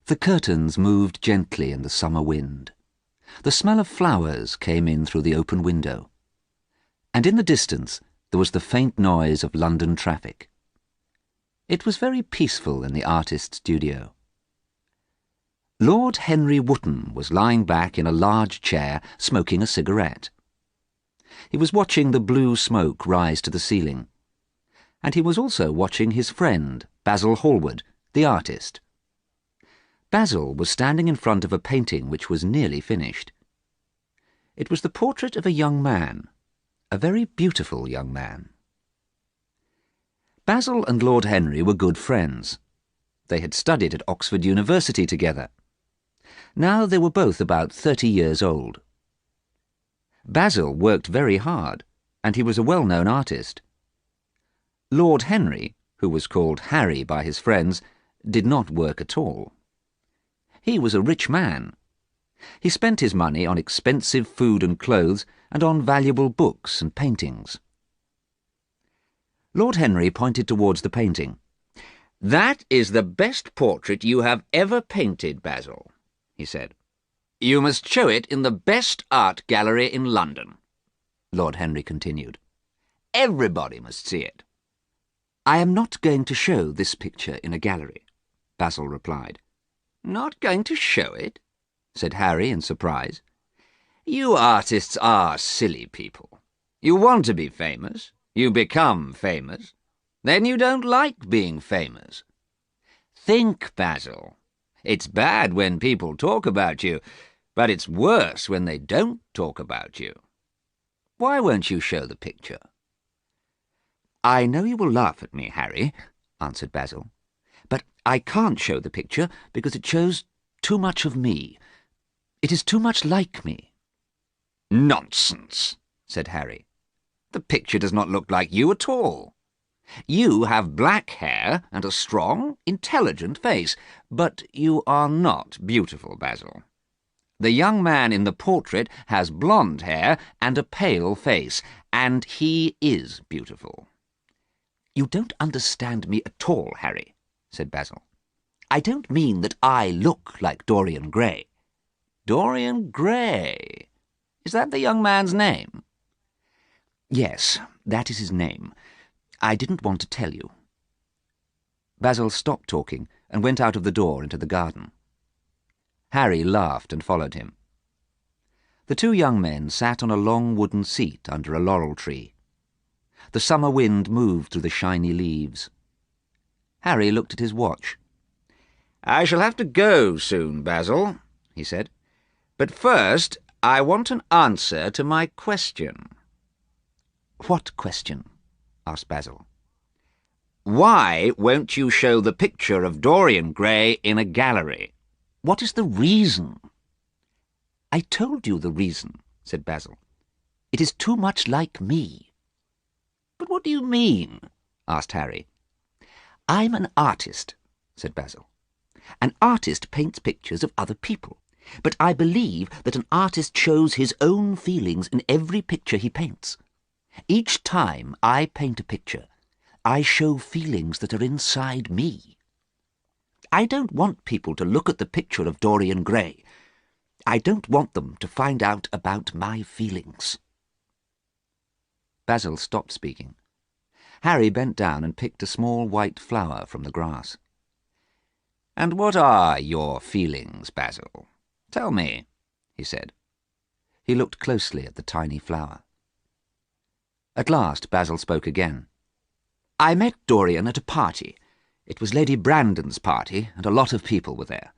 The curtains moved gently in the summer wind. The smell of flowers came in through the open window. And in the distance there was the faint noise of London traffic. It was very peaceful in the artist's studio. Lord Henry Wotton was lying back in a large chair, smoking a cigarette. He was watching the blue smoke rise to the ceiling. And he was also watching his friend, Basil Hallward, the artist. Basil was standing in front of a painting which was nearly finished. It was the portrait of a young man, a very beautiful young man. Basil and Lord Henry were good friends. They had studied at Oxford University together. Now they were both about 30 years old. Basil worked very hard, and he was a well-known artist. Lord Henry, who was called Harry by his friends, did not work at all. He was a rich man. He spent his money on expensive food and clothes and on valuable books and paintings. Lord Henry pointed towards the painting. "That is the best portrait you have ever painted, Basil," he said. "You must show it in the best art gallery in London," Lord Henry continued. "Everybody must see it." "I am not going to show this picture in a gallery," Basil replied. "Not going to show it?" said Harry in surprise. "You artists are silly people. You want to be famous. You become famous. Then you don't like being famous. Think, Basil. It's bad when people talk about you, but it's worse when they don't talk about you. Why won't you show the picture?" "I know you will laugh at me, Harry," answered Basil, "but I can't show the picture because it shows too much of me. It is too much like me." "Nonsense," said Harry. "The picture does not look like you at all. You have black hair and a strong, intelligent face, but you are not beautiful, Basil. The young man in the portrait has blonde hair and a pale face, and he is beautiful." "You don't understand me at all, Harry," said Basil. "I don't mean that I look like Dorian Gray." "Dorian Gray? Is that the young man's name?" "Yes, that is his name. I didn't want to tell you." Basil stopped talking and went out of the door into the garden. Harry laughed and followed him. The two young men sat on a long wooden seat under a laurel tree. The summer wind moved through the shiny leaves. Harry looked at his watch. "I shall have to go soon, Basil," he said. "But first, I want an answer to my question." "What question?" asked Basil. "Why won't you show the picture of Dorian Gray in a gallery? What is the reason?" "I told you the reason," said Basil. "It is too much like me." "But what do you mean?" asked Harry. "I'm an artist," said Basil. "An artist paints pictures of other people, but I believe that an artist shows his own feelings in every picture he paints. Each time I paint a picture, I show feelings that are inside me. I don't want people to look at the picture of Dorian Gray. I don't want them to find out about my feelings." Basil stopped speaking. Harry bent down and picked a small white flower from the grass. "And what are your feelings, Basil? Tell me," he said. He looked closely at the tiny flower. At last Basil spoke again. "I met Dorian at a party. It was Lady Brandon's party, and a lot of people were there.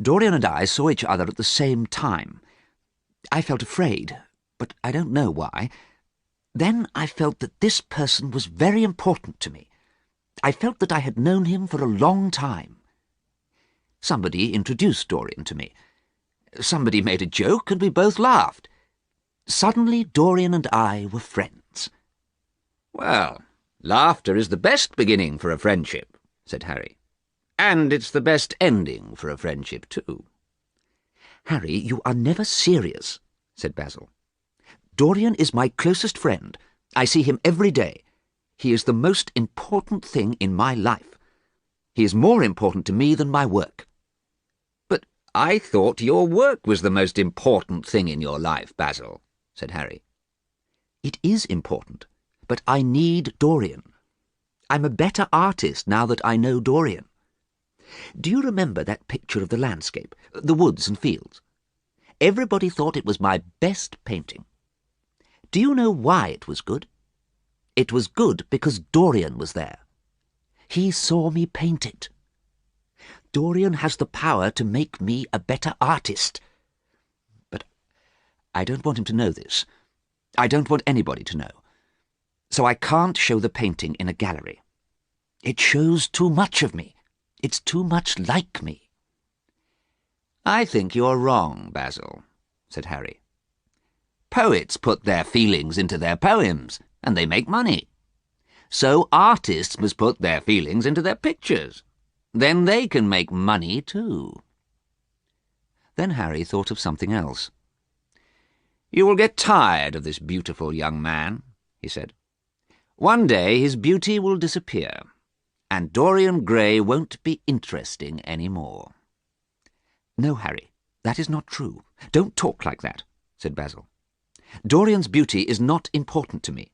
Dorian and I saw each other at the same time. I felt afraid, but I don't know why. Then I felt that this person was very important to me. I felt that I had known him for a long time. Somebody introduced Dorian to me. Somebody made a joke, and we both laughed. Suddenly Dorian and I were friends." "Well, laughter is the best beginning for a friendship," said Harry. "And it's the best ending for a friendship, too." "Harry, you are never serious," said Basil. "Dorian is my closest friend. I see him every day. He is the most important thing in my life. He is more important to me than my work. I thought your work was the most important thing in your life, Basil, said Harry. It is important, but I need Dorian. I'm a better artist now that I know Dorian. Do you remember that picture of the landscape, the woods and fields? Everybody thought it was my best painting. Do you know why it was good? It was good because Dorian was there. He saw me paint it. Dorian has the power to make me a better artist. But I don't want him to know this. I don't want anybody to know. So I can't show the painting in a gallery. It shows too much of me. It's too much like me. I think you're wrong, Basil, said Harry. Poets put their feelings into their poems, and they make money. So artists must put their feelings into their pictures. Then they can make money too. Then Harry thought of something else. You will get tired of this beautiful young man, he said. One day his beauty will disappear, and Dorian Gray won't be interesting any more. No, Harry, that is not true. Don't talk like that, said Basil. Dorian's beauty is not important to me.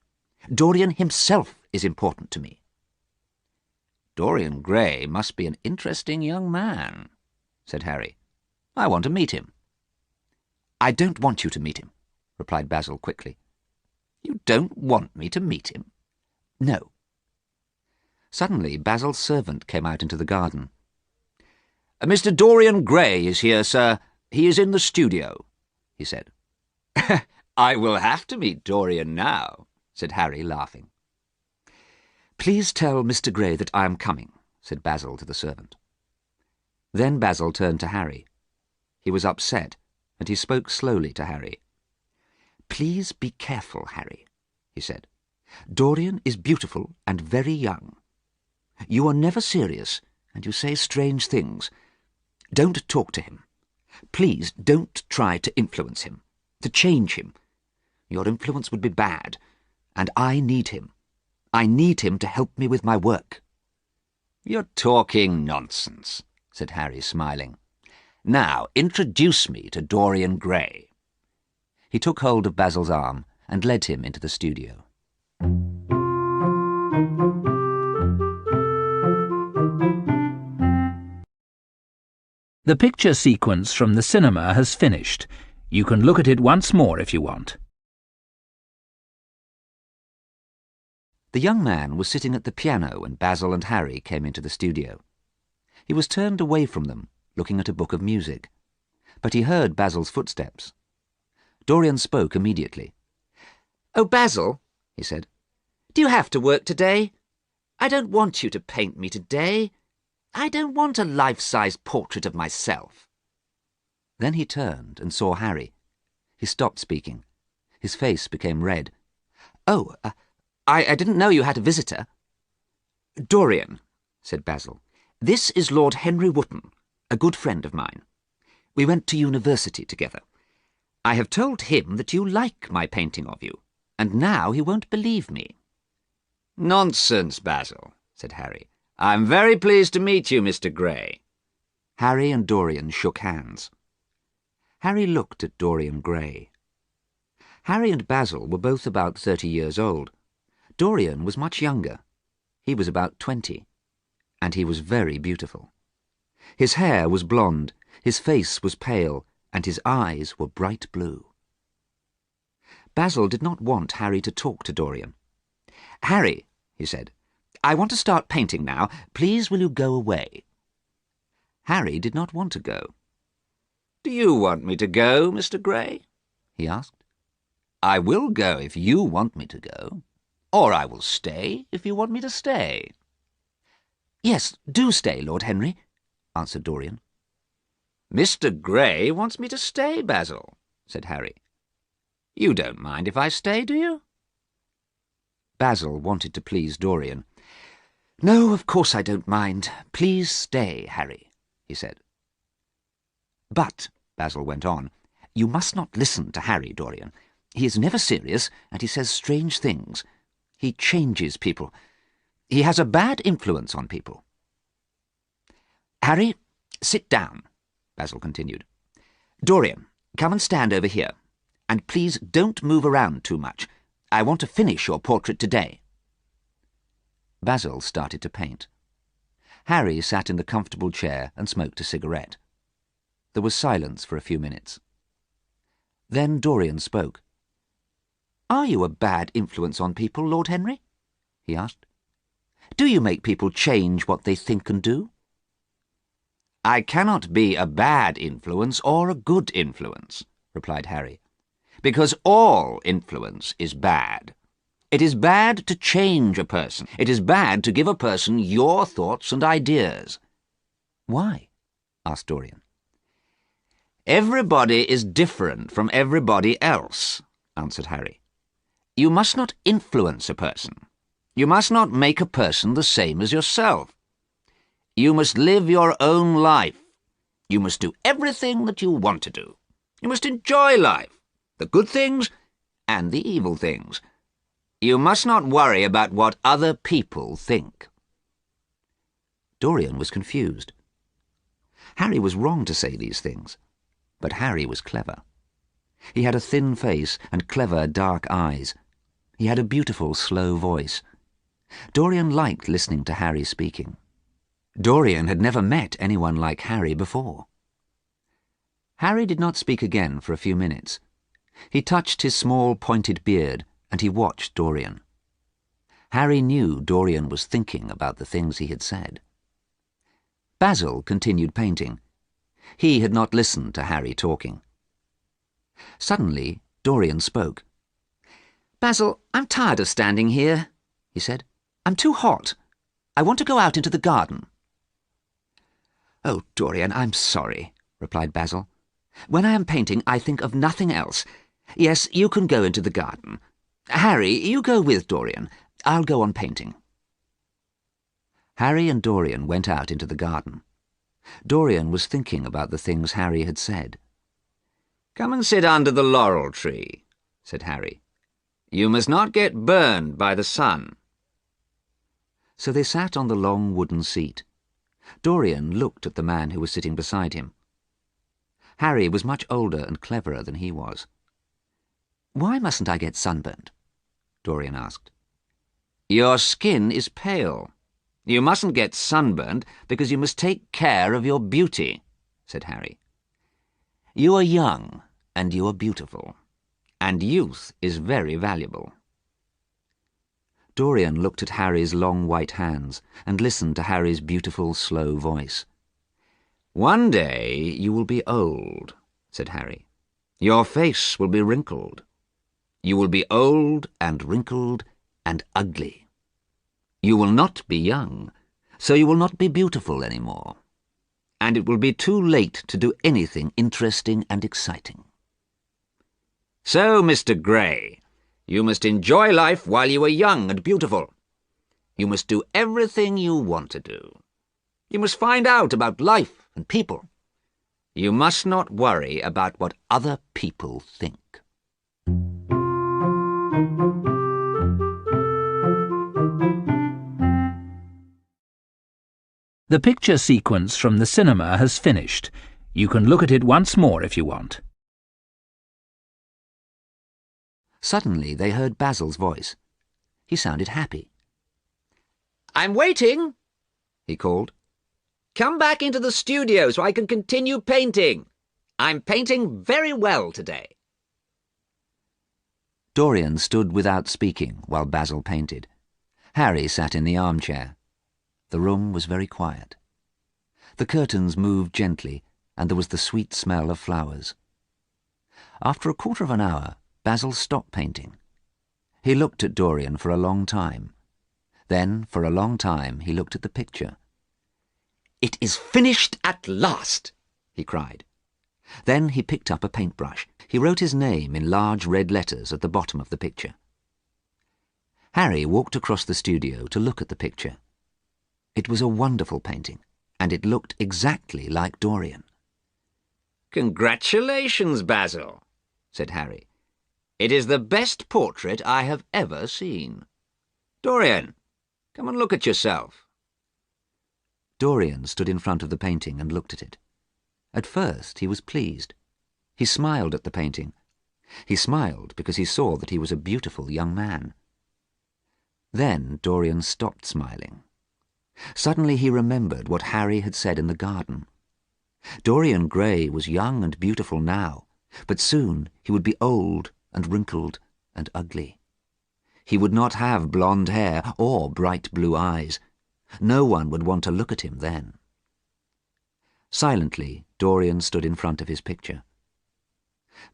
Dorian himself is important to me. Dorian Gray must be an interesting young man, said Harry. I want to meet him. I don't want you to meet him, replied Basil quickly. You don't want me to meet him? No. Suddenly Basil's servant came out into the garden. Mr. Dorian Gray is here, sir. He is in the studio, he said. I will have to meet Dorian now, said Harry, laughing. Please tell Mr. Gray that I am coming, said Basil to the servant. Then Basil turned to Harry. He was upset, and he spoke slowly to Harry. Please be careful, Harry, he said. Dorian is beautiful and very young. You are never serious, and you say strange things. Don't talk to him. Please don't try to influence him, to change him. Your influence would be bad, and I need him. I need him to help me with my work. You're talking nonsense, said Harry, smiling. Now introduce me to Dorian Gray. He took hold of Basil's arm and led him into the studio. The picture sequence from the cinema has finished. You can look at it once more if you want. The young man was sitting at the piano when Basil and Harry came into the studio. He was turned away from them, looking at a book of music. But he heard Basil's footsteps. Dorian spoke immediately. "Oh, Basil," he said, "do you have to work today? I don't want you to paint me today. I don't want a life-size portrait of myself." Then he turned and saw Harry. He stopped speaking. His face became red. "Oh, I didn't know you had a visitor." "Dorian," said Basil, "this is Lord Henry Wotton, a good friend of mine. We went to university together. I have told him that you like my painting of you, and now he won't believe me." "Nonsense, Basil," said Harry. "I'm very pleased to meet you, Mr. Gray." Harry and Dorian shook hands. Harry looked at Dorian Gray. Harry and Basil were both about 30 years old. Dorian was much younger. He was about 20, and he was very beautiful. His hair was blonde, his face was pale, and his eyes were bright blue. Basil did not want Harry to talk to Dorian. "Harry," he said, "I want to start painting now. Please will you go away?" Harry did not want to go. "Do you want me to go, Mr. Gray?" he asked. "I will go if you want me to go, or I will stay if you want me to stay." "Yes, do stay, Lord Henry," answered Dorian. "Mr. Gray wants me to stay, Basil," said Harry. "You don't mind if I stay, do you?" Basil wanted to please Dorian. "No, of course I don't mind. Please stay, Harry," he said. "But," Basil went on, "you must not listen to Harry, Dorian. He is never serious, and he says strange things. He changes people. He has a bad influence on people." "Harry, sit down," Basil continued. "Dorian, come and stand over here. And please don't move around too much. I want to finish your portrait today." Basil started to paint. Harry sat in the comfortable chair and smoked a cigarette. There was silence for a few minutes. Then Dorian spoke. "Are you a bad influence on people, Lord Henry?" he asked. "Do you make people change what they think and do?" "I cannot be a bad influence or a good influence," replied Harry, "because all influence is bad. It is bad to change a person. It is bad to give a person your thoughts and ideas." "Why?" asked Dorian. "Everybody is different from everybody else," answered Harry. "You must not influence a person. You must not make a person the same as yourself. You must live your own life. You must do everything that you want to do. You must enjoy life, the good things and the evil things. You must not worry about what other people think." Dorian was confused. Harry was wrong to say these things, but Harry was clever. He had a thin face and clever dark eyes. He had a beautiful slow voice. Dorian liked listening to Harry speaking. Dorian had never met anyone like Harry before. Harry did not speak again for a few minutes. He touched his small pointed beard and he watched Dorian. Harry knew Dorian was thinking about the things he had said. Basil continued painting. He had not listened to Harry talking. Suddenly, Dorian spoke. "Basil, I'm tired of standing here," he said. "I'm too hot. I want to go out into the garden." "Oh, Dorian, I'm sorry," replied Basil. "When I am painting, I think of nothing else. Yes, you can go into the garden. Harry, you go with Dorian. I'll go on painting." Harry and Dorian went out into the garden. Dorian was thinking about the things Harry had said. "Come and sit under the laurel tree," said Harry. "You must not get burned by the sun." So they sat on the long wooden seat. Dorian looked at the man who was sitting beside him. Harry was much older and cleverer than he was. "Why mustn't I get sunburned?" Dorian asked. "Your skin is pale. You mustn't get sunburned because you must take care of your beauty," said Harry. "You are young and you are beautiful, and youth is very valuable." Dorian looked at Harry's long white hands and listened to Harry's beautiful slow voice. "One day you will be old," said Harry. "Your face will be wrinkled. You will be old and wrinkled and ugly. You will not be young, so you will not be beautiful any more. And it will be too late to do anything interesting and exciting. So, Mr. Gray, you must enjoy life while you are young and beautiful. You must do everything you want to do. You must find out about life and people. You must not worry about what other people think." The picture sequence from the cinema has finished. You can look at it once more if you want. Suddenly they heard Basil's voice. He sounded happy. "I'm waiting," he called. "Come back into the studio so I can continue painting. I'm painting very well today." Dorian stood without speaking while Basil painted. Harry sat in the armchair. The room was very quiet. The curtains moved gently, and there was the sweet smell of flowers. After a quarter of an hour, Basil stopped painting. He looked at Dorian for a long time. Then, for a long time, he looked at the picture. "It is finished at last," he cried. Then he picked up a paintbrush. He wrote his name in large red letters at the bottom of the picture. Harry walked across the studio to look at the picture. It was a wonderful painting, and it looked exactly like Dorian. "Congratulations, Basil," said Harry. "It is the best portrait I have ever seen. Dorian, come and look at yourself." Dorian stood in front of the painting and looked at it. At first he was pleased. He smiled at the painting. He smiled because he saw that he was a beautiful young man. Then Dorian stopped smiling. Suddenly he remembered what Harry had said in the garden. Dorian Gray was young and beautiful now, but soon he would be old and wrinkled and ugly. He would not have blonde hair or bright blue eyes. No one would want to look at him then. Silently, Dorian stood in front of his picture.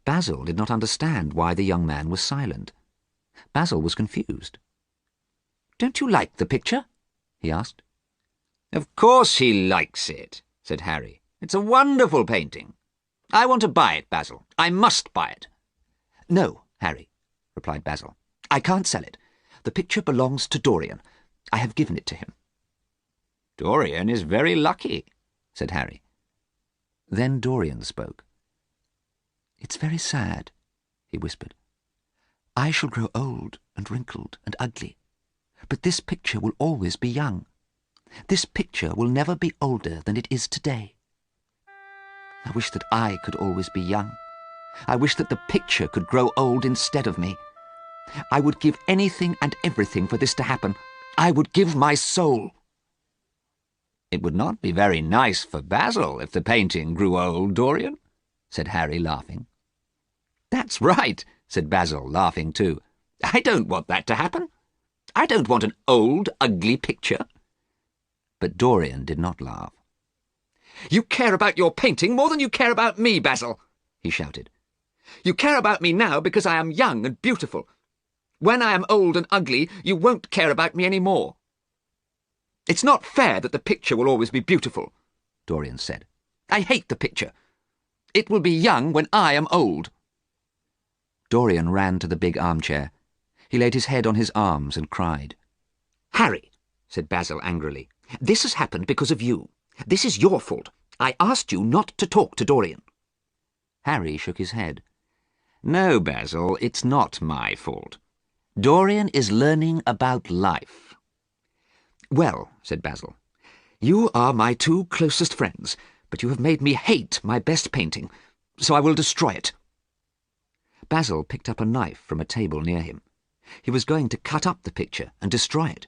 Basil did not understand why the young man was silent. Basil was confused. "Don't you like the picture?" he asked. "Of course he likes it," said Harry. "It's a wonderful painting. I want to buy it, Basil. I must buy it." "No, Harry," replied Basil. "I can't sell it. The picture belongs to Dorian. I have given it to him." "Dorian is very lucky," said Harry. Then Dorian spoke. "It's very sad," he whispered. "I shall grow old and wrinkled and ugly, but this picture will always be young. This picture will never be older than it is today. I wish that I could always be young. I wish that the picture could grow old instead of me. I would give anything and everything for this to happen. I would give my soul." "It would not be very nice for Basil if the painting grew old, Dorian," said Harry, laughing. "That's right," said Basil, laughing too. "I don't want that to happen. I don't want an old, ugly picture." But Dorian did not laugh. "You care about your painting more than you care about me, Basil," he shouted. "You care about me now because I am young and beautiful. When I am old and ugly, you won't care about me any more." "It's not fair that the picture will always be beautiful," Dorian said. "I hate the picture. It will be young when I am old." Dorian ran to the big armchair. He laid his head on his arms and cried. "Harry," said Basil angrily, "this has happened because of you. This is your fault. I asked you not to talk to Dorian." Harry shook his head. "No, Basil, it's not my fault. Dorian is learning about life." "Well," said Basil, "you are my two closest friends, but you have made me hate my best painting, so I will destroy it." Basil picked up a knife from a table near him. He was going to cut up the picture and destroy it.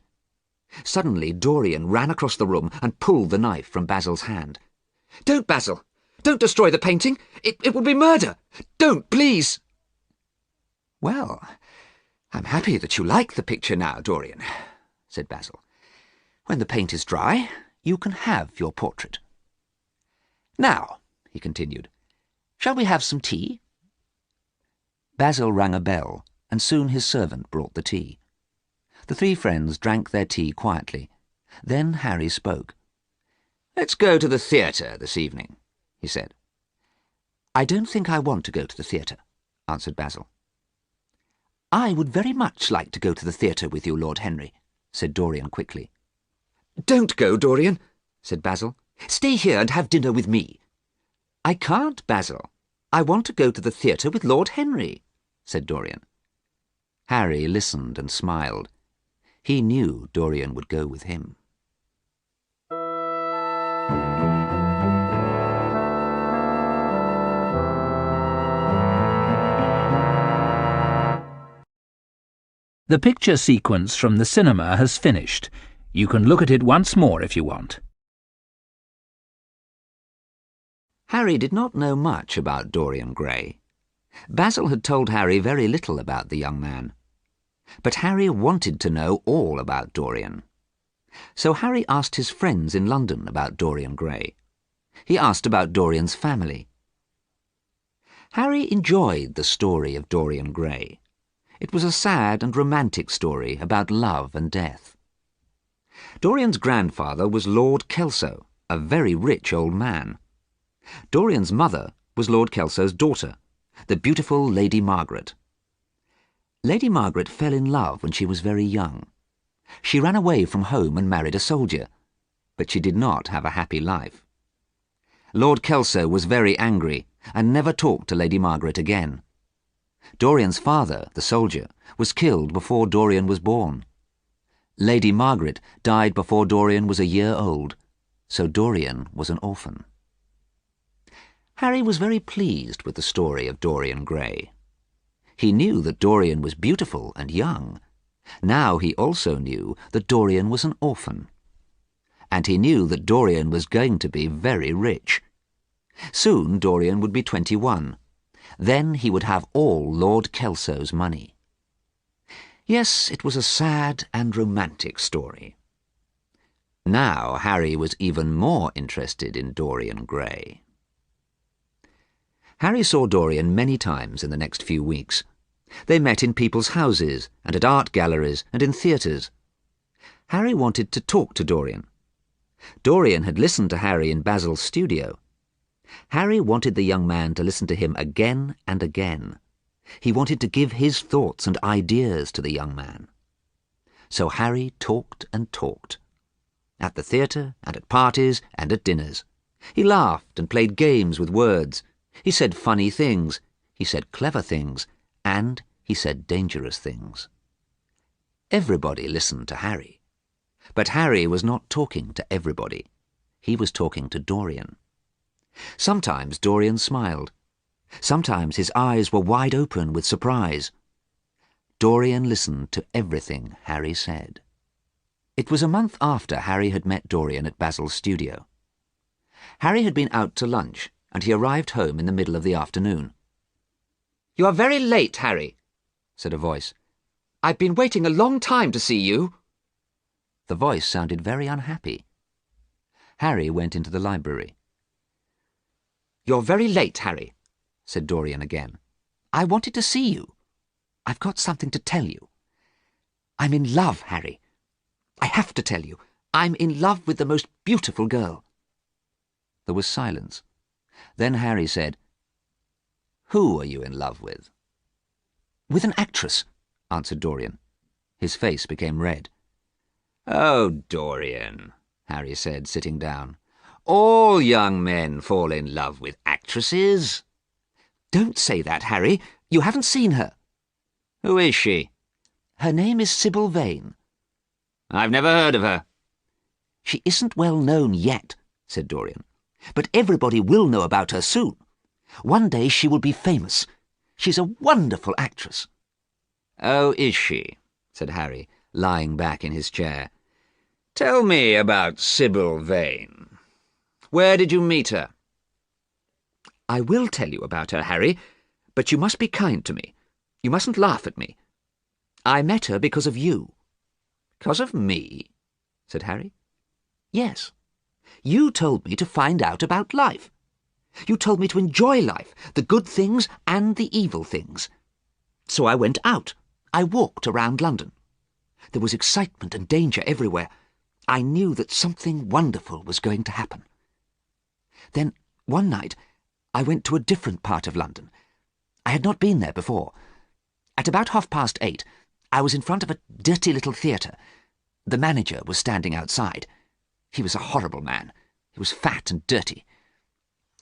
Suddenly Dorian ran across the room and pulled the knife from Basil's hand. "Don't, Basil! Don't destroy the painting! It will be murder! Don't, please!" "Well, I'm happy that you like the picture now, Dorian," said Basil. "When the paint is dry, you can have your portrait. Now," he continued, "shall we have some tea?" Basil rang a bell, and soon his servant brought the tea. The three friends drank their tea quietly. Then Harry spoke. "Let's go to the theatre this evening," he said. "I don't think I want to go to the theatre," answered Basil. "I would very much like to go to the theatre with you, Lord Henry," said Dorian quickly. "Don't go, Dorian," said Basil. "Stay here and have dinner with me." "I can't, Basil. I want to go to the theatre with Lord Henry," said Dorian. Harry listened and smiled. He knew Dorian would go with him. The picture sequence from the cinema has finished. You can look at it once more if you want. Harry did not know much about Dorian Gray. Basil had told Harry very little about the young man. But Harry wanted to know all about Dorian. So Harry asked his friends in London about Dorian Gray. He asked about Dorian's family. Harry enjoyed the story of Dorian Gray. It was a sad and romantic story about love and death. Dorian's grandfather was Lord Kelso, a very rich old man. Dorian's mother was Lord Kelso's daughter, the beautiful Lady Margaret. Lady Margaret fell in love when she was very young. She ran away from home and married a soldier, but she did not have a happy life. Lord Kelso was very angry and never talked to Lady Margaret again. Dorian's father, the soldier, was killed before Dorian was born. Lady Margaret died before Dorian was a year old, so Dorian was an orphan. Harry was very pleased with the story of Dorian Gray. He knew that Dorian was beautiful and young. Now he also knew that Dorian was an orphan. And he knew that Dorian was going to be very rich. Soon Dorian would be 21. Then he would have all Lord Kelso's money. Yes, it was a sad and romantic story. Now Harry was even more interested in Dorian Gray. Harry saw Dorian many times in the next few weeks. They met in people's houses and at art galleries and in theatres. Harry wanted to talk to Dorian. Dorian had listened to Harry in Basil's studio. Harry wanted the young man to listen to him again and again. He wanted to give his thoughts and ideas to the young man. So Harry talked and talked. At the theatre and at parties and at dinners. He laughed and played games with words. He said funny things. He said clever things. And he said dangerous things. Everybody listened to Harry. But Harry was not talking to everybody. He was talking to Dorian. Sometimes Dorian smiled. Sometimes his eyes were wide open with surprise. Dorian listened to everything Harry said. It was a month after Harry had met Dorian at Basil's studio. Harry had been out to lunch, and he arrived home in the middle of the afternoon. "You are very late, Harry," said a voice. "I've been waiting a long time to see you." The voice sounded very unhappy. Harry went into the library. "You're very late, Harry," said Dorian again. "I wanted to see you. I've got something to tell you. I'm in love, Harry. I have to tell you. I'm in love with the most beautiful girl." There was silence. Then Harry said, "Who are you in love with?" "With an actress," answered Dorian. His face became red. "Oh, Dorian," Harry said, sitting down. "All young men fall in love with actresses." "Don't say that, Harry. You haven't seen her." "Who is she?" "Her name is Sybil Vane." "I've never heard of her." "She isn't well known yet," said Dorian. "But everybody will know about her soon. One day she will be famous. She's a wonderful actress." "Oh, is she?" said Harry, lying back in his chair. "Tell me about Sybil Vane. Where did you meet her?" "I will tell you about her, Harry, but you must be kind to me. You mustn't laugh at me. I met her because of you." "Because of me?" said Harry. "Yes. You told me to find out about life. You told me to enjoy life, the good things and the evil things. So I went out. I walked around London. There was excitement and danger everywhere. I knew that something wonderful was going to happen. Then, one night, I went to a different part of London. I had not been there before. At about 8:30, I was in front of a dirty little theatre. The manager was standing outside. He was a horrible man. He was fat and dirty.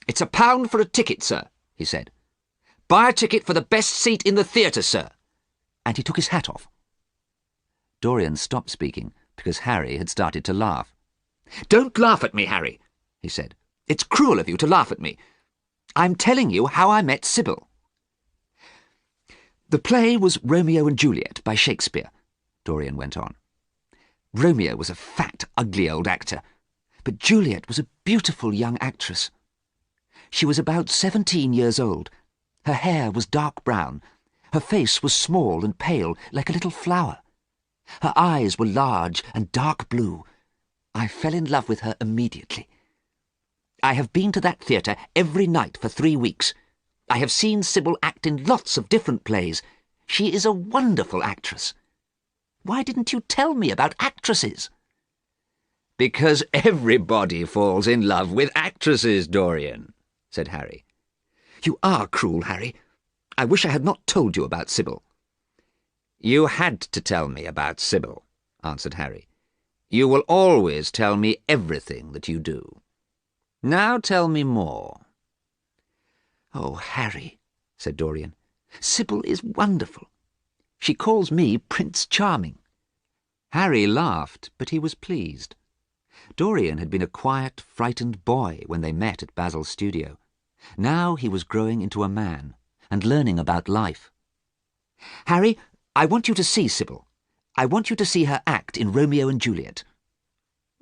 "It's £1 for a ticket, sir," he said. "Buy a ticket for the best seat in the theatre, sir." And he took his hat off. Dorian stopped speaking because Harry had started to laugh. "Don't laugh at me, Harry," he said. "It's cruel of you to laugh at me. I'm telling you how I met Sybil." "The play was Romeo and Juliet by Shakespeare," Dorian went on. "Romeo was a fat, ugly old actor, but Juliet was a beautiful young actress. She was about 17 years old. Her hair was dark brown. Her face was small and pale, like a little flower. Her eyes were large and dark blue. I fell in love with her immediately. I have been to that theatre every night for 3 weeks. I have seen Sybil act in lots of different plays. She is a wonderful actress. Why didn't you tell me about actresses?" "Because everybody falls in love with actresses, Dorian," said Harry. "You are cruel, Harry. I wish I had not told you about Sybil." "You had to tell me about Sybil," answered Harry. "You will always tell me everything that you do. Now tell me more." "Oh, Harry," said Dorian, "Sybil is wonderful. She calls me Prince Charming." Harry laughed, but he was pleased. Dorian had been a quiet, frightened boy when they met at Basil's studio. Now he was growing into a man and learning about life. "Harry, I want you to see Sybil. I want you to see her act in Romeo and Juliet."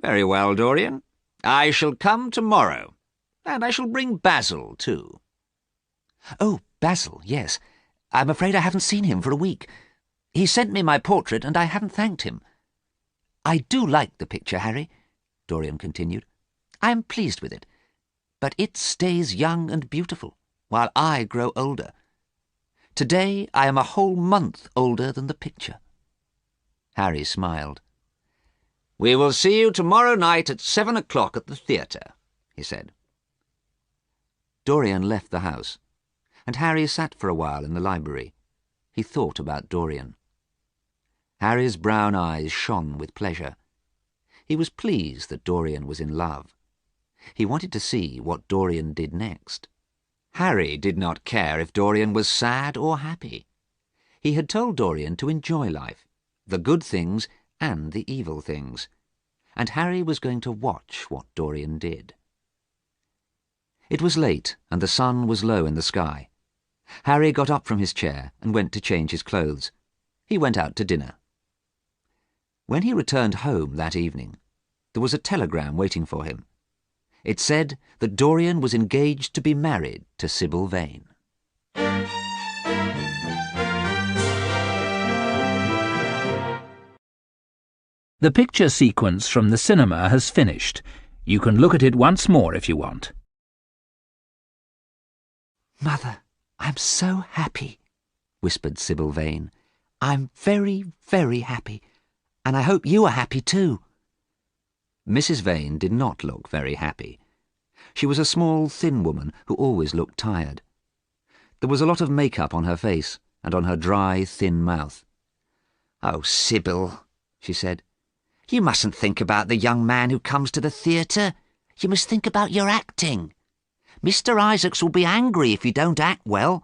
"Very well, Dorian. I shall come tomorrow, and I shall bring Basil too." Oh, Basil, yes. I'm afraid I haven't seen him for a week. He sent me my portrait and I haven't thanked him. I do like the picture, Harry, Dorian continued. I am pleased with it. But it stays young and beautiful, while I grow older. Today I am a whole month older than the picture. Harry smiled. "We will see you tomorrow night at 7 o'clock at the theatre," he said. Dorian left the house, and Harry sat for a while in the library. He thought about Dorian. Harry's brown eyes shone with pleasure. He was pleased that Dorian was in love. He wanted to see what Dorian did next. Harry did not care if Dorian was sad or happy. He had told Dorian to enjoy life, the good things and the evil things, and Harry was going to watch what Dorian did. It was late, and the sun was low in the sky. Harry got up from his chair and went to change his clothes. He went out to dinner. When he returned home that evening, there was a telegram waiting for him. It said that Dorian was engaged to be married to Sybil Vane. The picture sequence from the cinema has finished. You can look at it once more if you want. Mother, I'm so happy, whispered Sybil Vane. I'm very, very happy, and I hope you are happy too. Mrs. Vane did not look very happy. She was a small, thin woman who always looked tired. There was a lot of makeup on her face and on her dry, thin mouth. "Oh, Sybil," she said, "you mustn't think about the young man who comes to the theatre. You must think about your acting. Mr. Isaacs will be angry if you don't act well.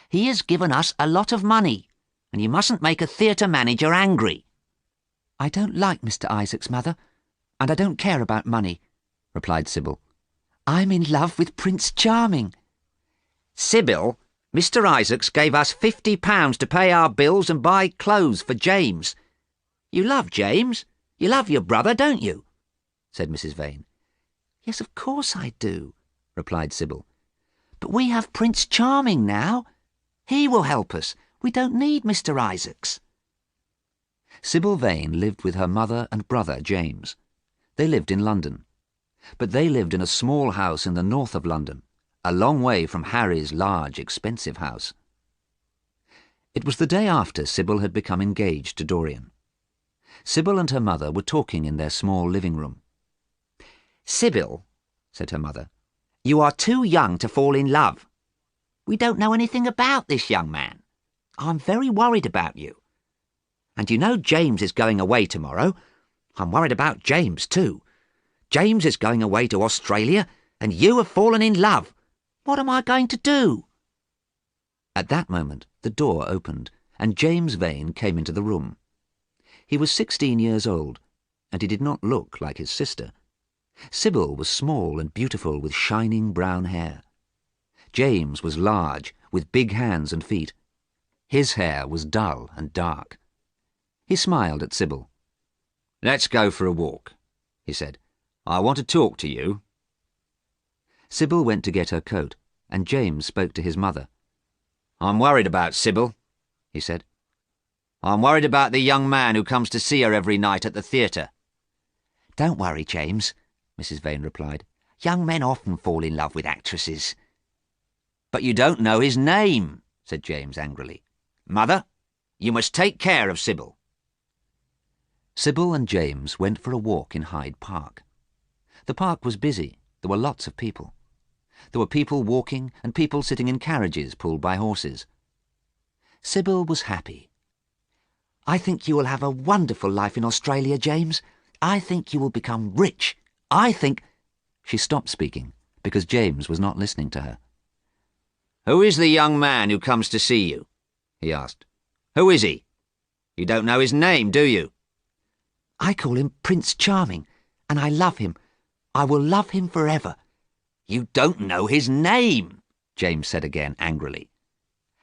He has given us a lot of money, and you mustn't make a theatre manager angry." I don't like Mr. Isaacs, Mother, and I don't care about money, replied Sybil. I'm in love with Prince Charming. "Sybil, Mr. Isaacs gave us £50 to pay our bills and buy clothes for James. You love James? You love your brother, don't you?" said Mrs. Vane. Yes, of course I do, replied Sybil. But we have Prince Charming now. He will help us. We don't need Mr. Isaacs. Sybil Vane lived with her mother and brother, James. They lived in London. But they lived in a small house in the north of London, a long way from Harry's large, expensive house. It was the day after Sybil had become engaged to Dorian. Sybil and her mother were talking in their small living room. "Sybil," said her mother, "you are too young to fall in love. We don't know anything about this young man. I'm very worried about you. And you know James is going away tomorrow. I'm worried about James too. James is going away to Australia, and you have fallen in love. What am I going to do?" At that moment the door opened, and James Vane came into the room. He was 16 years old, and he did not look like his sister. Sybil was small and beautiful with shining brown hair. James was large, with big hands and feet. His hair was dull and dark. He smiled at Sybil. "Let's go for a walk," he said. "I want to talk to you." Sybil went to get her coat, and James spoke to his mother. "I'm worried about Sybil," he said. "I'm worried about the young man who comes to see her every night at the theatre." "Don't worry, James," Mrs. Vane replied. "Young men often fall in love with actresses." "But you don't know his name," said James angrily. "Mother, you must take care of Sybil." Sybil and James went for a walk in Hyde Park. The park was busy. There were lots of people. There were people walking and people sitting in carriages pulled by horses. Sybil was happy. "I think you will have a wonderful life in Australia, James. I think you will become rich. I think—" She stopped speaking because James was not listening to her. "Who is the young man who comes to see you?" he asked. "Who is he? You don't know his name, do you?" "I call him Prince Charming, and I love him. I will love him forever. You don't know his name, James said again angrily.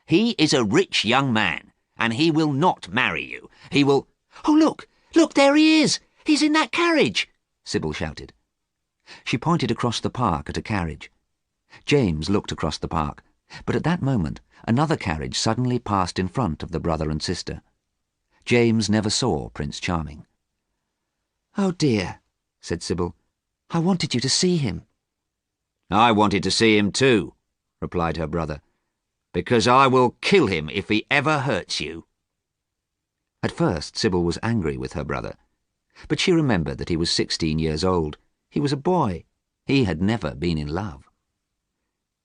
He is a rich young man, and he will not marry you. He will— Oh, look! Look, there he is! He's in that carriage! Sybil shouted. She pointed across the park at a carriage. James looked across the park, but at that moment another carriage suddenly passed in front of the brother and sister. James never saw Prince Charming. Oh dear, said Sybil. I wanted you to see him. I wanted to see him too, replied her brother, because I will kill him if he ever hurts you. At first Sybil was angry with her brother, but she remembered that he was 16 years old. He was a boy. He had never been in love.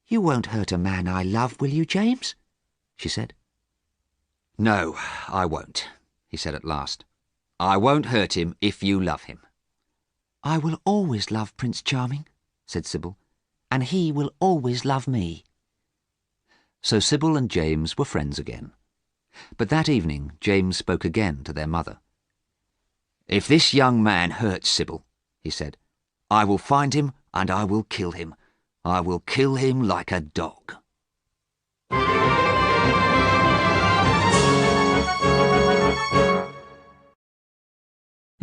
You won't hurt a man I love, will you, James? She said. No, I won't, he said at last. I won't hurt him if you love him. I will always love Prince Charming, said Sybil, and he will always love me. So Sybil and James were friends again. But that evening James spoke again to their mother. If this young man hurts Sybil, he said, I will find him and I will kill him. I will kill him like a dog.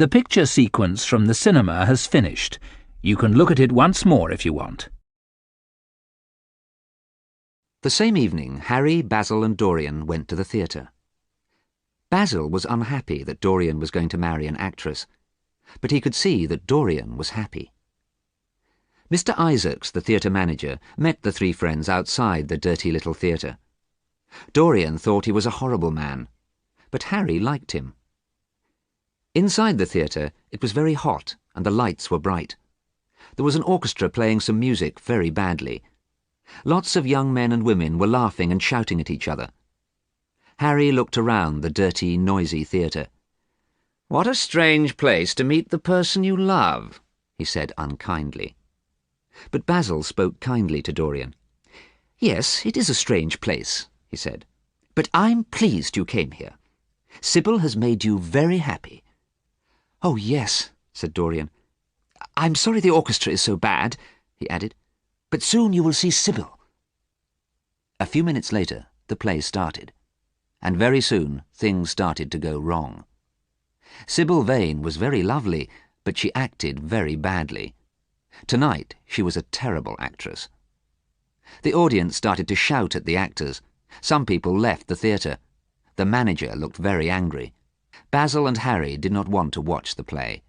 The picture sequence from the cinema has finished. You can look at it once more if you want. The same evening, Harry, Basil and Dorian went to the theatre. Basil was unhappy that Dorian was going to marry an actress, but he could see that Dorian was happy. Mr. Isaacs, the theatre manager, met the three friends outside the dirty little theatre. Dorian thought he was a horrible man, but Harry liked him. Inside the theatre, it was very hot and the lights were bright. There was an orchestra playing some music very badly. Lots of young men and women were laughing and shouting at each other. Harry looked around the dirty, noisy theatre. What a strange place to meet the person you love, he said unkindly. But Basil spoke kindly to Dorian. Yes, it is a strange place, he said, but I'm pleased you came here. Sybil has made you very happy. Oh, yes, said Dorian. I'm sorry the orchestra is so bad, he added, but soon you will see Sybil. A few minutes later, the play started, and very soon things started to go wrong. Sybil Vane was very lovely, but she acted very badly. Tonight she was a terrible actress. The audience started to shout at the actors. Some people left the theatre. The manager looked very angry. Basil and Harry did not want to watch the play,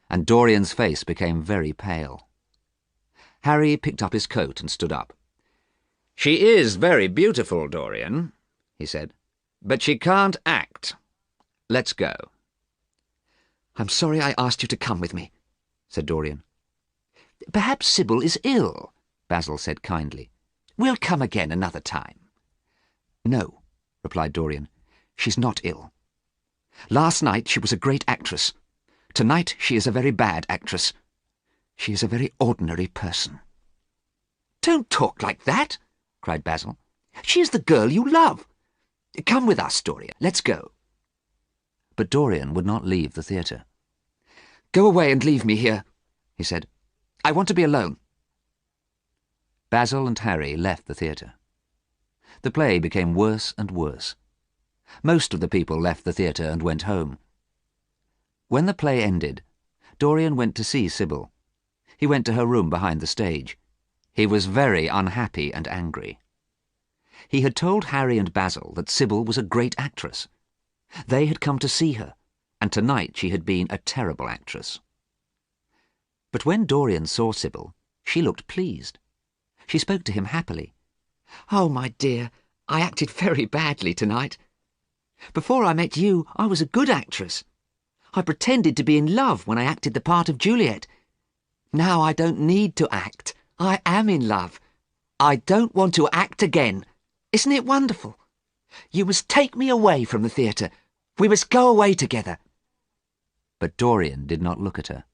and Dorian's face became very pale. Harry picked up his coat and stood up. She is very beautiful, Dorian, he said, but she can't act. Let's go. I'm sorry I asked you to come with me, said Dorian. Perhaps Sybil is ill, Basil said kindly. We'll come again another time. No, replied Dorian. She's not ill. Last night she was a great actress. Tonight she is a very bad actress. She is a very ordinary person. Don't talk like that, cried Basil. She is the girl you love. Come with us, Dorian. Let's go. But Dorian would not leave the theatre. Go away and leave me here, he said. I want to be alone. Basil and Harry left the theatre. The play became worse and worse. Most of the people left the theatre and went home. When the play ended, Dorian went to see Sybil. He went to her room behind the stage. He was very unhappy and angry. He had told Harry and Basil that Sybil was a great actress. They had come to see her, and tonight she had been a terrible actress. But when Dorian saw Sybil, she looked pleased. She spoke to him happily. Oh, my dear, I acted very badly tonight. Before I met you, I was a good actress. I pretended to be in love when I acted the part of Juliet. Now I don't need to act. I am in love. I don't want to act again. Isn't it wonderful? You must take me away from the theatre. We must go away together. But Dorian did not look at her.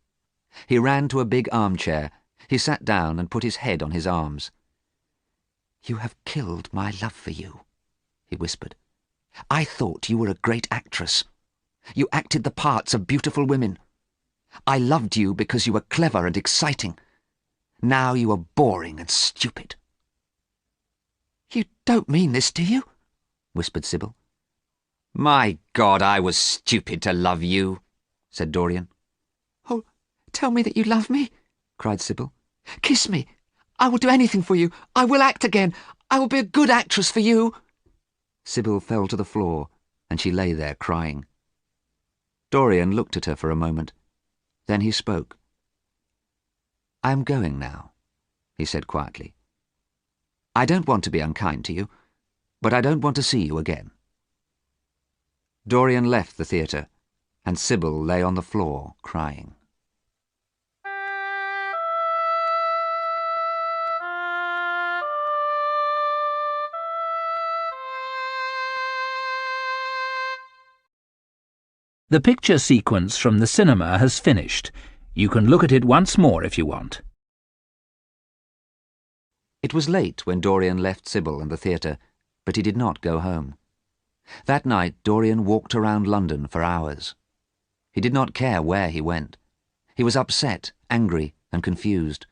He ran to a big armchair. He sat down and put his head on his arms. You have killed my love for you, he whispered. I thought you were a great actress. You acted the parts of beautiful women. I loved you because you were clever and exciting. Now you are boring and stupid." "You don't mean this, do you?" whispered Sybil. "My God, I was stupid to love you," said Dorian. "Oh, tell me that you love me," cried Sybil. "Kiss me. I will do anything for you. I will act again. I will be a good actress for you." Sybil fell to the floor, and she lay there crying. Dorian looked at her for a moment. Then he spoke. "I am going now," he said quietly. "I don't want to be unkind to you, but I don't want to see you again." Dorian left the theatre, and Sybil lay on the floor crying. The picture sequence from the cinema has finished. You can look at it once more if you want. It was late when Dorian left Sybil and the theatre, but he did not go home. That night Dorian walked around London for hours. He did not care where he went. He was upset, angry, and confused.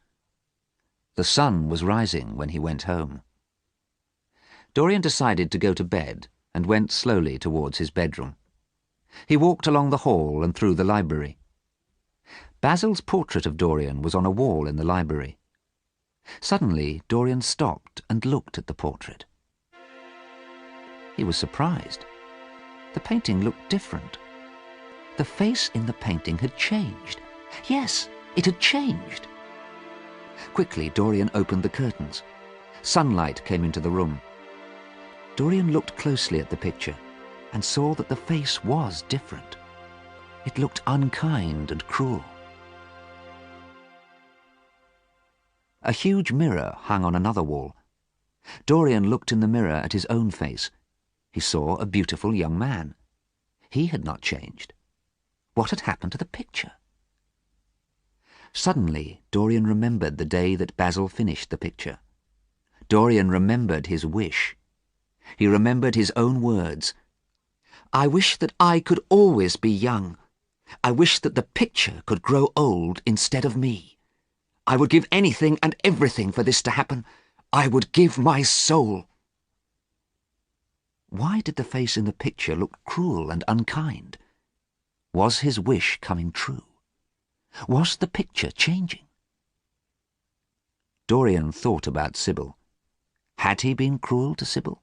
The sun was rising when he went home. Dorian decided to go to bed and went slowly towards his bedroom. He walked along the hall and through the library. Basil's portrait of Dorian was on a wall in the library. Suddenly, Dorian stopped and looked at the portrait. He was surprised. The painting looked different. The face in the painting had changed. Yes, it had changed. Quickly, Dorian opened the curtains. Sunlight came into the room. Dorian looked closely at the picture and saw that the face was different. It looked unkind and cruel. A huge mirror hung on another wall. Dorian looked in the mirror at his own face. He saw a beautiful young man. He had not changed. What had happened to the picture? Suddenly, Dorian remembered the day that Basil finished the picture. Dorian remembered his wish. He remembered his own words. "I wish that I could always be young. I wish that the picture could grow old instead of me. I would give anything and everything for this to happen. I would give my soul." Why did the face in the picture look cruel and unkind? Was his wish coming true? Was the picture changing? Dorian thought about Sybil. Had he been cruel to Sybil?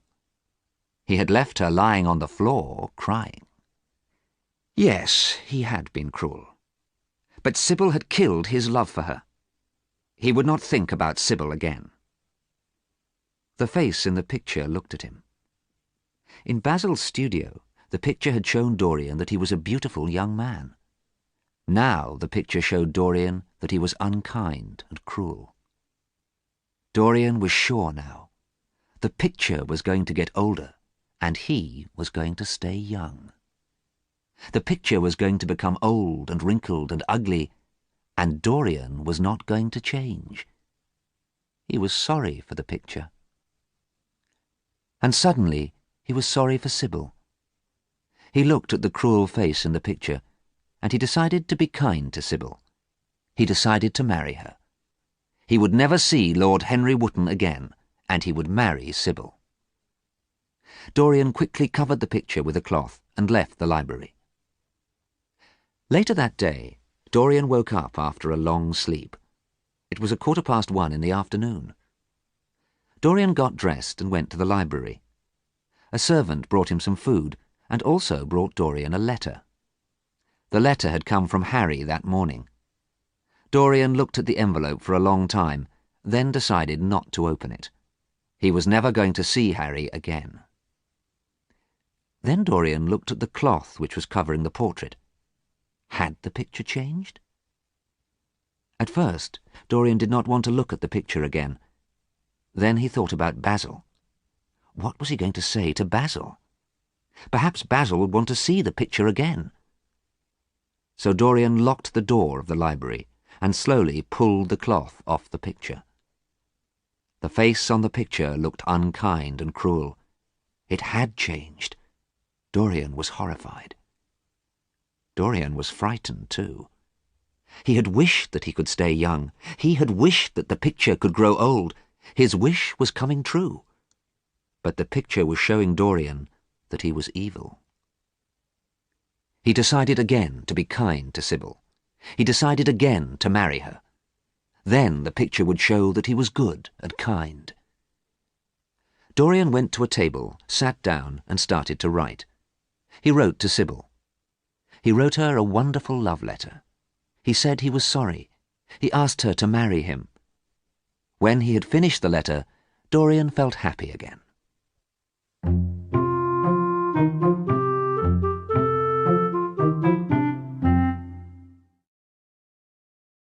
He had left her lying on the floor, crying. Yes, he had been cruel. But Sybil had killed his love for her. He would not think about Sybil again. The face in the picture looked at him. In Basil's studio, the picture had shown Dorian that he was a beautiful young man. Now the picture showed Dorian that he was unkind and cruel. Dorian was sure now. The picture was going to get older, and he was going to stay young. The picture was going to become old and wrinkled and ugly, and Dorian was not going to change. He was sorry for the picture. And suddenly he was sorry for Sybil. He looked at the cruel face in the picture, and he decided to be kind to Sybil. He decided to marry her. He would never see Lord Henry Wotton again, and he would marry Sybil. Dorian quickly covered the picture with a cloth and left the library. Later that day, Dorian woke up after a long sleep. It was 1:15 in the afternoon. Dorian got dressed and went to the library. A servant brought him some food and also brought Dorian a letter. The letter had come from Harry that morning. Dorian looked at the envelope for a long time, then decided not to open it. He was never going to see Harry again. Then Dorian looked at the cloth which was covering the portrait. Had the picture changed? At first, Dorian did not want to look at the picture again. Then he thought about Basil. What was he going to say to Basil? Perhaps Basil would want to see the picture again. So Dorian locked the door of the library and slowly pulled the cloth off the picture. The face on the picture looked unkind and cruel. It had changed. Dorian was horrified. Dorian was frightened too. He had wished that he could stay young. He had wished that the picture could grow old. His wish was coming true. But the picture was showing Dorian that he was evil. He decided again to be kind to Sybil. He decided again to marry her. Then the picture would show that he was good and kind. Dorian went to a table, sat down, and started to write. He wrote to Sybil. He wrote her a wonderful love letter. He said he was sorry. He asked her to marry him. When he had finished the letter, Dorian felt happy again.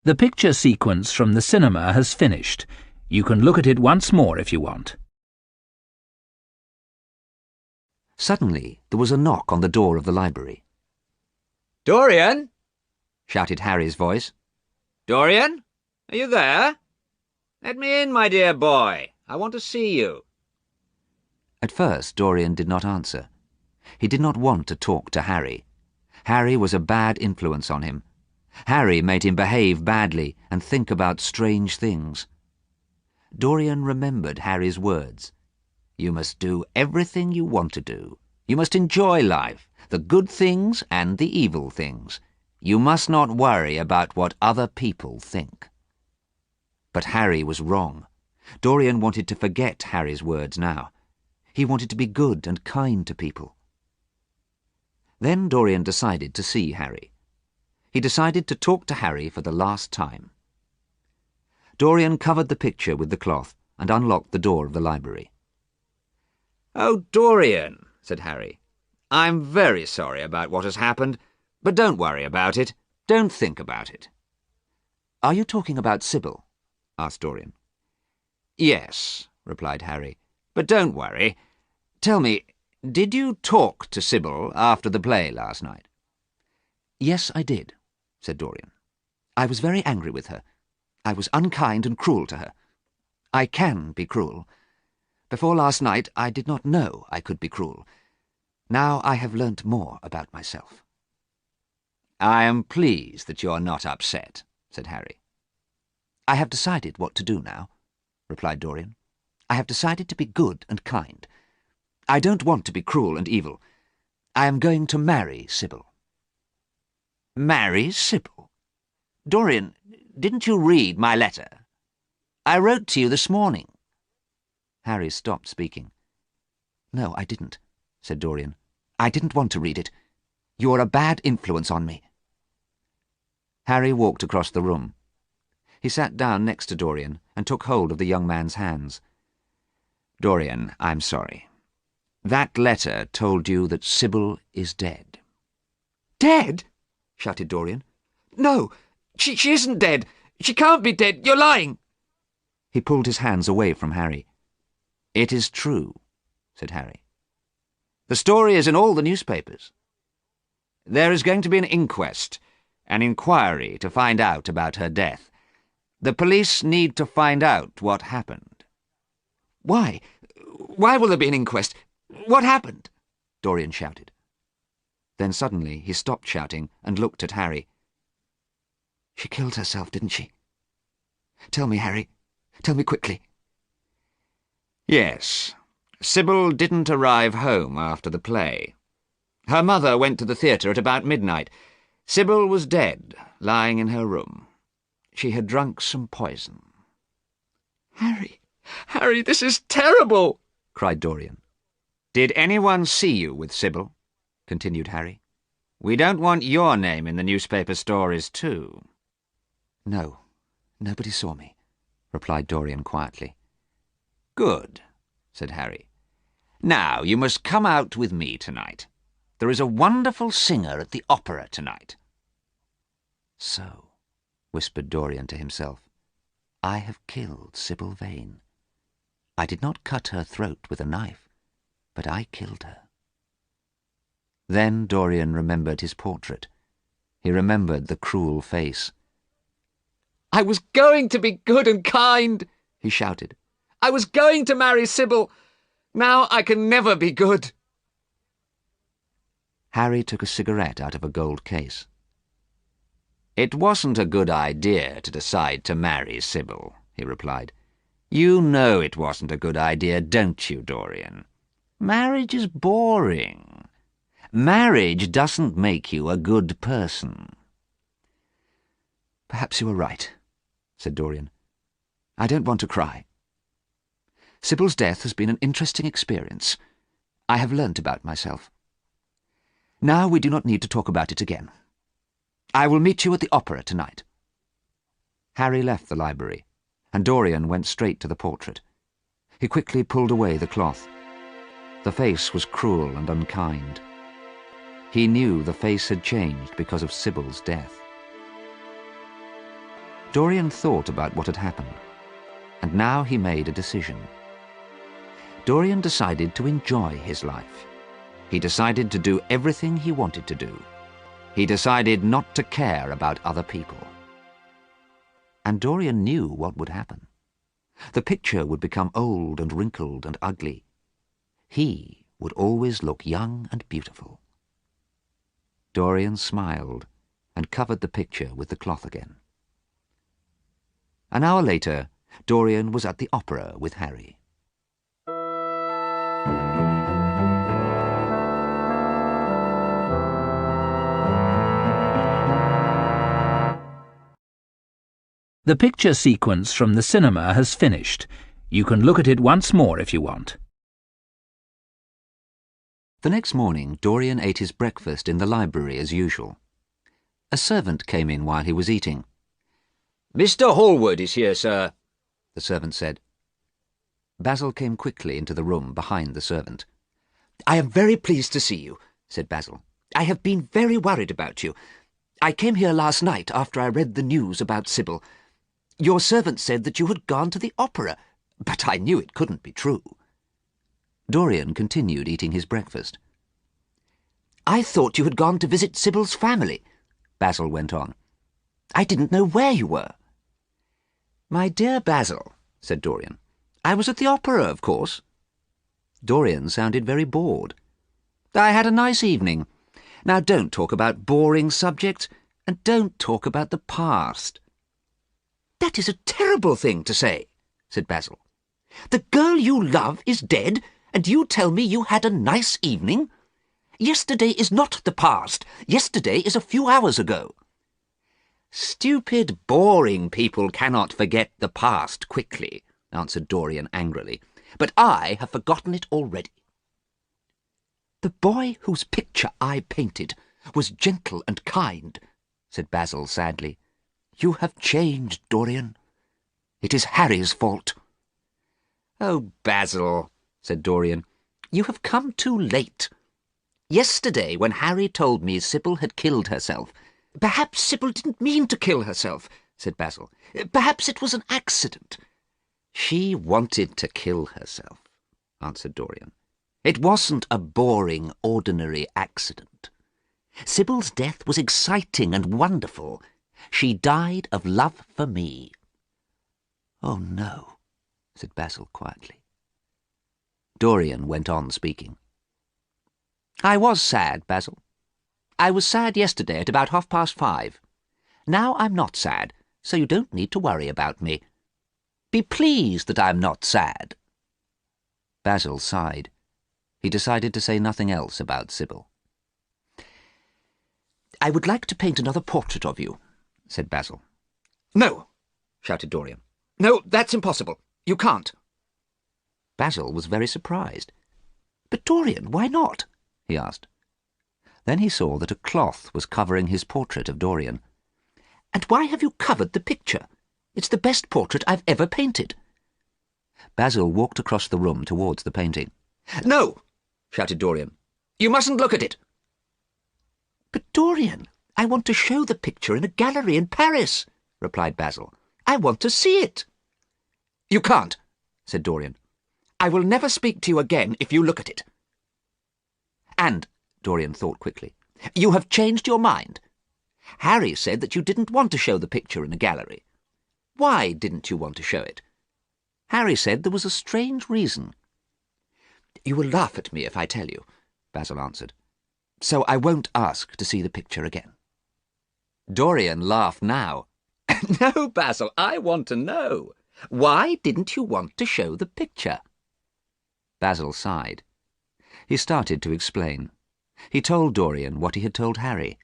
The picture sequence from the cinema has finished. You can look at it once more if you want. Suddenly, there was a knock on the door of the library. "Dorian!" shouted Harry's voice. "Dorian? Are you there? Let me in, my dear boy. I want to see you." At first, Dorian did not answer. He did not want to talk to Harry. Harry was a bad influence on him. Harry made him behave badly and think about strange things. Dorian remembered Harry's words. You must do everything you want to do. You must enjoy life, the good things and the evil things. You must not worry about what other people think. But Harry was wrong. Dorian wanted to forget Harry's words now. He wanted to be good and kind to people. Then Dorian decided to see Harry. He decided to talk to Harry for the last time. Dorian covered the picture with the cloth and unlocked the door of the library. "Oh, Dorian," said Harry, "I'm very sorry about what has happened, but don't worry about it. Don't think about it." Are you talking about Sybil? Asked Dorian. "Yes," replied Harry, "but don't worry. Tell me, did you talk to Sybil after the play last night?" Yes, I did, said Dorian. I was very angry with her. I was unkind and cruel to her. I can be cruel. Before last night, I did not know I could be cruel. Now I have learnt more about myself. "I am pleased that you are not upset," said Harry. I have decided what to do now, replied Dorian. I have decided to be good and kind. I don't want to be cruel and evil. I am going to marry Sybil. "Marry Sybil? Dorian, didn't you read my letter? I wrote to you this morning." Harry stopped speaking. No, I didn't, said Dorian. I didn't want to read it. You are a bad influence on me. Harry walked across the room. He sat down next to Dorian and took hold of the young man's hands. "Dorian, I'm sorry. That letter told you that Sybil is dead." Dead? Shouted Dorian. No, she isn't dead. She can't be dead. You're lying. He pulled his hands away from Harry. "It is true," said Harry. "The story is in all the newspapers. There is going to be an inquest, an inquiry to find out about her death. The police need to find out what happened." Why? Why will there be an inquest? What happened? Dorian shouted. Then suddenly he stopped shouting and looked at Harry. She killed herself, didn't she? Tell me, Harry. Tell me quickly. "Yes. Sybil didn't arrive home after the play. Her mother went to the theatre at about midnight. Sybil was dead, lying in her room. She had drunk some poison." Harry, this is terrible, cried Dorian. "Did anyone see you with Sybil?" continued Harry. "We don't want your name in the newspaper stories, too." No, nobody saw me, replied Dorian quietly. "Good," said Harry. "Now you must come out with me tonight. There is a wonderful singer at the opera tonight." So, whispered Dorian to himself, I have killed Sybil Vane. I did not cut her throat with a knife, but I killed her. Then Dorian remembered his portrait. He remembered the cruel face. I was going to be good and kind, he shouted. I was going to marry Sybil. Now I can never be good. Harry took a cigarette out of a gold case. "It wasn't a good idea to decide to marry Sybil," he replied. "You know it wasn't a good idea, don't you, Dorian? Marriage is boring. Marriage doesn't make you a good person." "Perhaps you are right," said Dorian. "I don't want to cry. Sybil's death has been an interesting experience. I have learnt about myself. Now we do not need to talk about it again. I will meet you at the opera tonight." Harry left the library, and Dorian went straight to the portrait. He quickly pulled away the cloth. The face was cruel and unkind. He knew the face had changed because of Sybil's death. Dorian thought about what had happened, and now he made a decision. Dorian decided to enjoy his life. He decided to do everything he wanted to do. He decided not to care about other people. And Dorian knew what would happen. The picture would become old and wrinkled and ugly. He would always look young and beautiful. Dorian smiled and covered the picture with the cloth again. An hour later, Dorian was at the opera with Harry. The picture sequence from the cinema has finished. You can look at it once more if you want. The next morning, Dorian ate his breakfast in the library as usual. A servant came in while he was eating. "Mr. Hallward is here, sir," the servant said. Basil came quickly into the room behind the servant. "I am very pleased to see you," said Basil. "I have been very worried about you. I came here last night after I read the news about Sybil. Your servant said that you had gone to the opera, but I knew it couldn't be true." Dorian continued eating his breakfast. "I thought you had gone to visit Sybil's family," Basil went on. "I didn't know where you were." "My dear Basil," said Dorian, "I was at the opera, of course." Dorian sounded very bored. "I had a nice evening. Now don't talk about boring subjects, and don't talk about the past." "That is a terrible thing to say," said Basil. "The girl you love is dead, and you tell me you had a nice evening? Yesterday is not the past. Yesterday is a few hours ago." "Stupid, boring people cannot forget the past quickly," answered Dorian angrily. "But I have forgotten it already." "The boy whose picture I painted was gentle and kind," said Basil sadly. "You have changed, Dorian. It is Harry's fault." "Oh, Basil," said Dorian, "you have come too late. Yesterday, when Harry told me Sybil had killed herself—" "Perhaps Sybil didn't mean to kill herself," said Basil. "Perhaps it was an accident." "She wanted to kill herself," answered Dorian. "It wasn't a boring, ordinary accident. Sybil's death was exciting and wonderful. She died of love for me." "Oh, no," said Basil quietly. Dorian went on speaking. "I was sad, Basil. I was sad yesterday at about 5:30. Now I'm not sad, so you don't need to worry about me. Be pleased that I'm not sad." Basil sighed. He decided to say nothing else about Sybil. "I would like to paint another portrait of you," said Basil. "No!" shouted Dorian. "No, that's impossible. You can't." Basil was very surprised. "But Dorian, why not?" he asked. Then he saw that a cloth was covering his portrait of Dorian. "And why have you covered the picture? It's the best portrait I've ever painted." Basil walked across the room towards the painting. "No!" shouted Dorian. "You mustn't look at it." "But Dorian, I want to show the picture in a gallery in Paris," replied Basil. "I want to see it." "You can't," said Dorian. "I will never speak to you again if you look at it." "And," Dorian thought quickly, "you have changed your mind. Harry said that you didn't want to show the picture in a gallery. Why didn't you want to show it? Harry said there was a strange reason." "You will laugh at me if I tell you," Basil answered. "So I won't ask to see the picture again." Dorian laughed now. No, Basil, I want to know. Why didn't you want to show the picture? Basil sighed. He started to explain. He told Dorian what he had told Harry.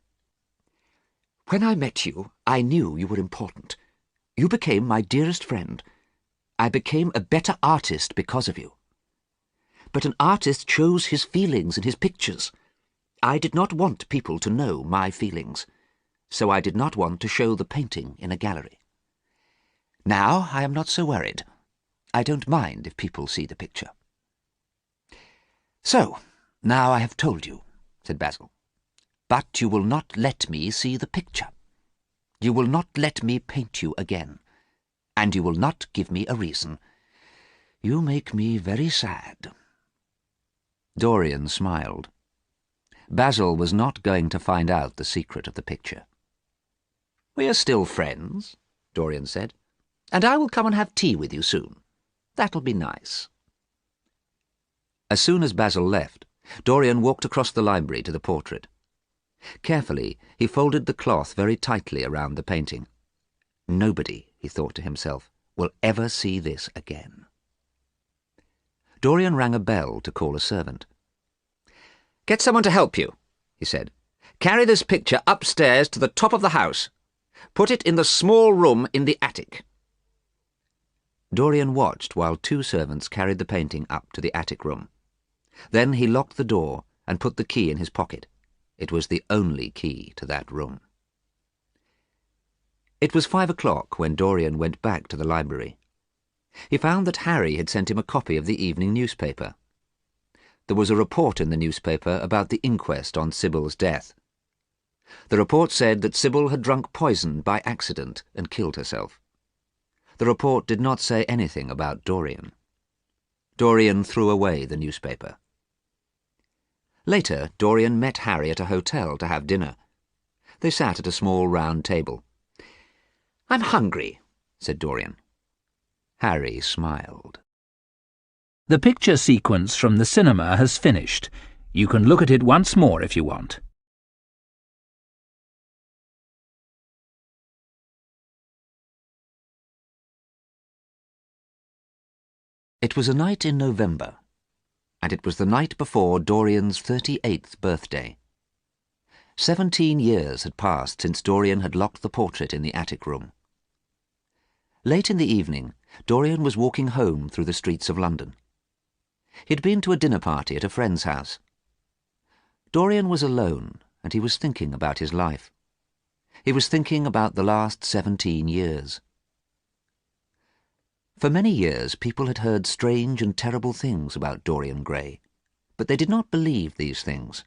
When I met you, I knew you were important. You became my dearest friend. I became a better artist because of you. But an artist shows his feelings in his pictures. I did not want people to know my feelings, so I did not want to show the painting in a gallery. Now I am not so worried. I don't mind if people see the picture. So, now I have told you, said Basil. But you will not let me see the picture. You will not let me paint you again, and you will not give me a reason. You make me very sad. Dorian smiled. Basil was not going to find out the secret of the picture. We are still friends, Dorian said, and I will come and have tea with you soon. That'll be nice. As soon as Basil left, Dorian walked across the library to the portrait. Carefully, he folded the cloth very tightly around the painting. Nobody, he thought to himself, will ever see this again. Dorian rang a bell to call a servant. Get someone to help you, he said. Carry this picture upstairs to the top of the house. Put it in the small room in the attic. Dorian watched while two servants carried the painting up to the attic room. Then he locked the door and put the key in his pocket. It was the only key to that room. It was 5 o'clock when Dorian went back to the library. He found that Harry had sent him a copy of the evening newspaper. There was a report in the newspaper about the inquest on Sybil's death. The report said that Sybil had drunk poison by accident and killed herself. The report did not say anything about Dorian. Dorian threw away the newspaper. Later, Dorian met Harry at a hotel to have dinner. They sat at a small round table. "I'm hungry," said Dorian. Harry smiled. The picture sequence from the cinema has finished. You can look at it once more if you want. It was a night in November, and it was the night before Dorian's 38th birthday. 17 years had passed since Dorian had locked the portrait in the attic room. Late in the evening, Dorian was walking home through the streets of London. He had been to a dinner party at a friend's house. Dorian was alone, and he was thinking about his life. He was thinking about the last 17 years. For many years, people had heard strange and terrible things about Dorian Gray, but they did not believe these things.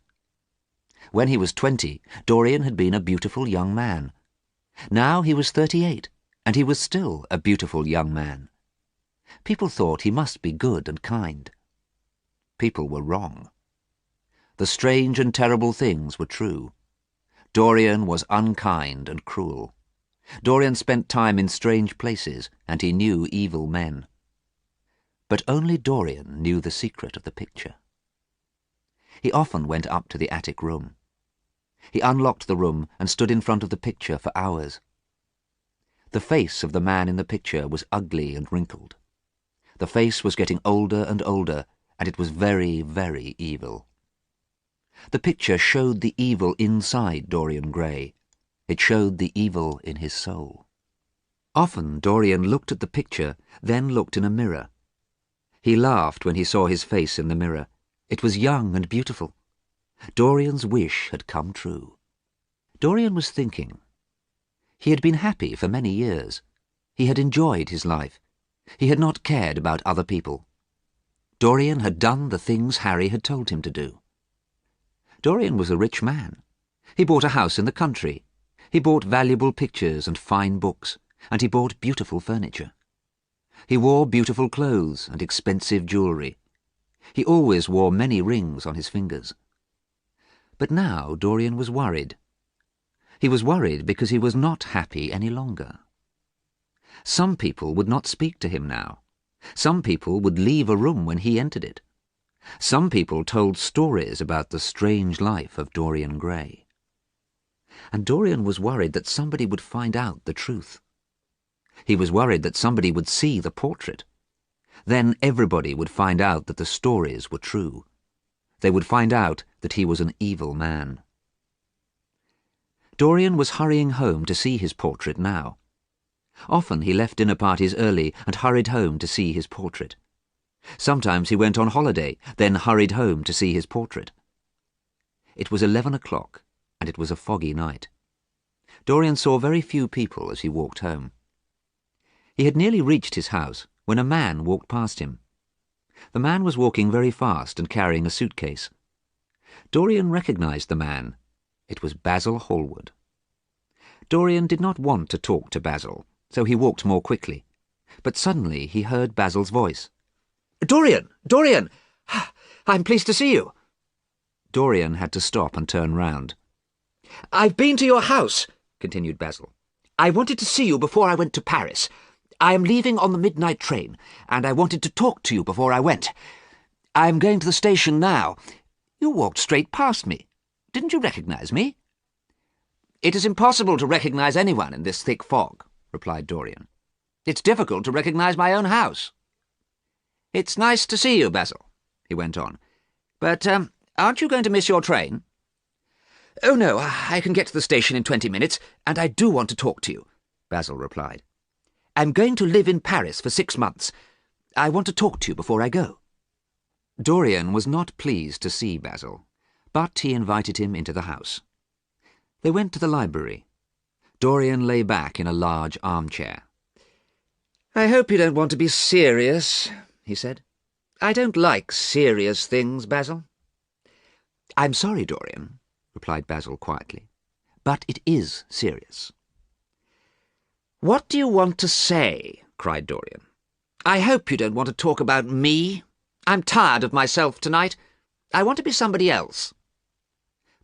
When he was 20, Dorian had been a beautiful young man. Now he was 38, and he was still a beautiful young man. People thought he must be good and kind. People were wrong. The strange and terrible things were true. Dorian was unkind and cruel. Dorian spent time in strange places, and he knew evil men. But only Dorian knew the secret of the picture. He often went up to the attic room. He unlocked the room and stood in front of the picture for hours. The face of the man in the picture was ugly and wrinkled. The face was getting older and older, and it was very, very evil. The picture showed the evil inside Dorian Gray. It showed the evil in his soul. Often Dorian looked at the picture, then looked in a mirror. He laughed when he saw his face in the mirror. It was young and beautiful. Dorian's wish had come true. Dorian was thinking. He had been happy for many years. He had enjoyed his life. He had not cared about other people. Dorian had done the things Harry had told him to do. Dorian was a rich man. He bought a house in the country. He bought valuable pictures and fine books, and he bought beautiful furniture. He wore beautiful clothes and expensive jewellery. He always wore many rings on his fingers. But now Dorian was worried. He was worried because he was not happy any longer. Some people would not speak to him now. Some people would leave a room when he entered it. Some people told stories about the strange life of Dorian Gray. and Dorian was worried that somebody would find out the truth. He was worried that somebody would see the portrait. Then everybody would find out that the stories were true. They would find out that he was an evil man. Dorian was hurrying home to see his portrait now. Often he left dinner parties early and hurried home to see his portrait. Sometimes he went on holiday, then hurried home to see his portrait. It was 11 o'clock, and it was a foggy night. Dorian saw very few people as he walked home. He had nearly reached his house when a man walked past him. The man was walking very fast and carrying a suitcase. Dorian recognized the man. It was Basil Hallward. Dorian did not want to talk to Basil, so he walked more quickly. But suddenly he heard Basil's voice. "Dorian! Dorian! I'm pleased to see you." Dorian had to stop and turn round. "I've been to your house," continued Basil. "I wanted to see you before I went to Paris. I am leaving on the midnight train, and I wanted to talk to you before I went. I'm going to the station now. You walked straight past me. Didn't you recognize me?" "It is impossible to recognize anyone in this thick fog," replied Dorian. "It's difficult to recognize my own house." "It's nice to see you, Basil," he went on. "But, aren't you going to miss your train?" "Oh, no, I can get to the station in 20 minutes, and I do want to talk to you," Basil replied. "I'm going to live in Paris for 6 months. I want to talk to you before I go." Dorian was not pleased to see Basil, but he invited him into the house. They went to the library. Dorian lay back in a large armchair. "I hope you don't want to be serious," he said. "I don't like serious things, Basil." "I'm sorry, Dorian," replied Basil quietly, "but it is serious." "What do you want to say?" cried Dorian. "I hope you don't want to talk about me. I'm tired of myself tonight. I want to be somebody else."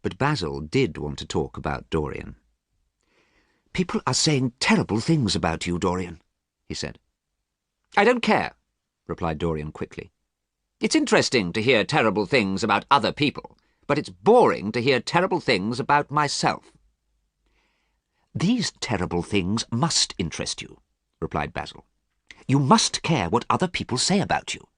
But Basil did want to talk about Dorian. "People are saying terrible things about you, Dorian," he said. "I don't care," replied Dorian quickly. "It's interesting to hear terrible things about other people, but it's boring to hear terrible things about myself." "These terrible things must interest you," replied Basil. "You must care what other people say about you."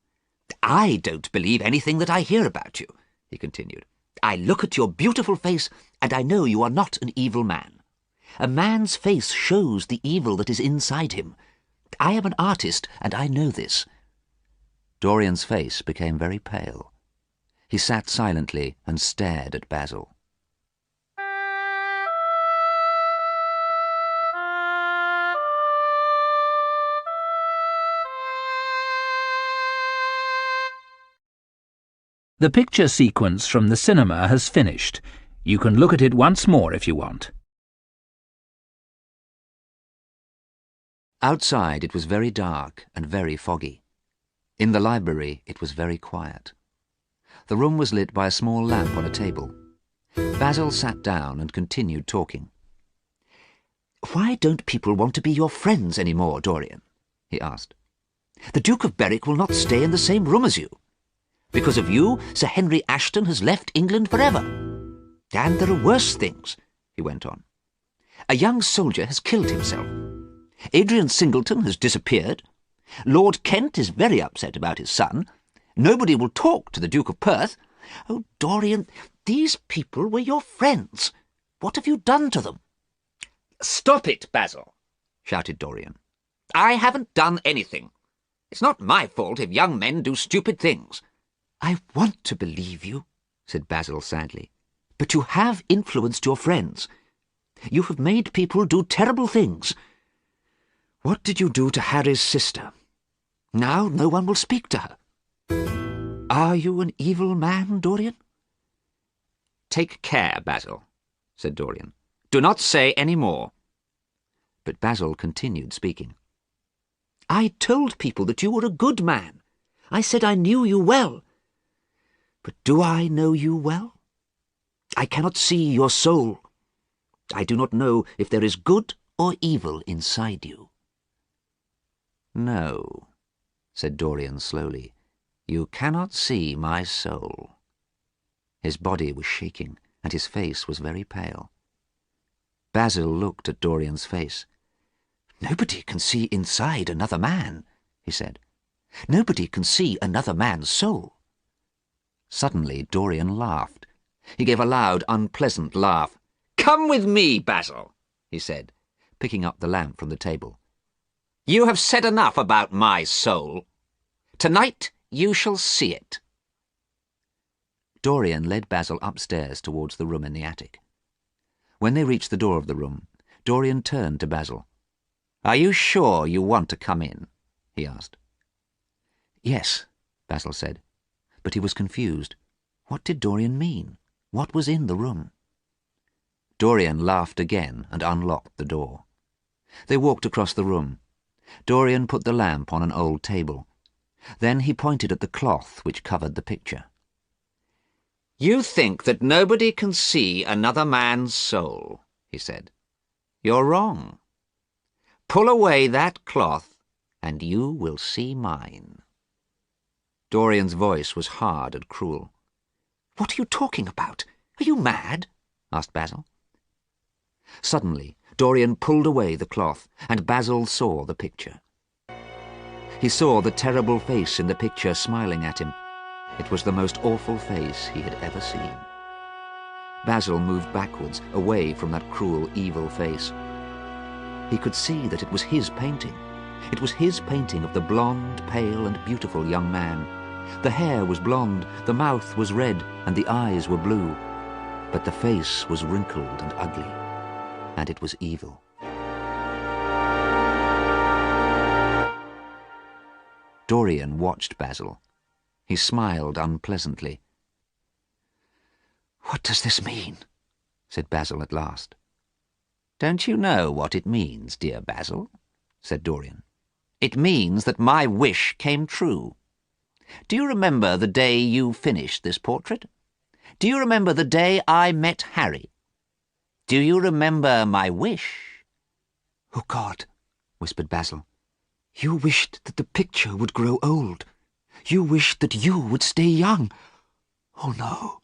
"I don't believe anything that I hear about you," he continued. "I look at your beautiful face, and I know you are not an evil man. A man's face shows the evil that is inside him. I am an artist, and I know this." Dorian's face became very pale. He sat silently and stared at Basil. The picture sequence from the cinema has finished. You can look at it once more if you want. Outside it was very dark and very foggy. In the library it was very quiet. The room was lit by a small lamp on a table. Basil sat down and continued talking. "Why don't people want to be your friends any more, Dorian?" he asked. "The Duke of Berwick will not stay in the same room as you. Because of you, Sir Henry Ashton has left England forever. And there are worse things," he went on. "A young soldier has killed himself. Adrian Singleton has disappeared. Lord Kent is very upset about his son. Nobody will talk to the Duke of Perth. Oh, Dorian, these people were your friends. What have you done to them?" "Stop it, Basil," shouted Dorian. "I haven't done anything. It's not my fault if young men do stupid things." "I want to believe you," said Basil sadly, "but you have influenced your friends. You have made people do terrible things. What did you do to Harry's sister? Now no one will speak to her. Are you an evil man, Dorian?" "Take care, Basil," said Dorian. "Do not say any more." But Basil continued speaking. "I told people that you were a good man. I said I knew you well. But do I know you well? I cannot see your soul. I do not know if there is good or evil inside you." "No," said Dorian slowly. "You cannot see my soul." His body was shaking, and his face was very pale. Basil looked at Dorian's face. "Nobody can see inside another man," he said. "Nobody can see another man's soul." Suddenly Dorian laughed. He gave a loud, unpleasant laugh. "Come with me, Basil," he said, picking up the lamp from the table. "You have said enough about my soul. Tonight you shall see it." Dorian led Basil upstairs towards the room in the attic. When they reached the door of the room, Dorian turned to Basil. "Are you sure you want to come in?" he asked. "Yes," Basil said, but he was confused. What did Dorian mean? What was in the room? Dorian laughed again and unlocked the door. They walked across the room. Dorian put the lamp on an old table. Then he pointed at the cloth which covered the picture. "You think that nobody can see another man's soul," he said. "You're wrong. Pull away that cloth, and you will see mine." Dorian's voice was hard and cruel. "What are you talking about? Are you mad?" asked Basil. Suddenly, Dorian pulled away the cloth, and Basil saw the picture. He saw the terrible face in the picture smiling at him. It was the most awful face he had ever seen. Basil moved backwards, away from that cruel, evil face. He could see that it was his painting. It was his painting of the blonde, pale and beautiful young man. The hair was blonde, the mouth was red, and the eyes were blue. But the face was wrinkled and ugly, and it was evil. Dorian watched Basil. He smiled unpleasantly. "What does this mean?" said Basil at last. "Don't you know what it means, dear Basil?" said Dorian. "It means that my wish came true. Do you remember the day you finished this portrait? Do you remember the day I met Harry? Do you remember my wish?" "Oh, God," whispered Basil. "You wished that the picture would grow old. You wished that you would stay young. Oh, no."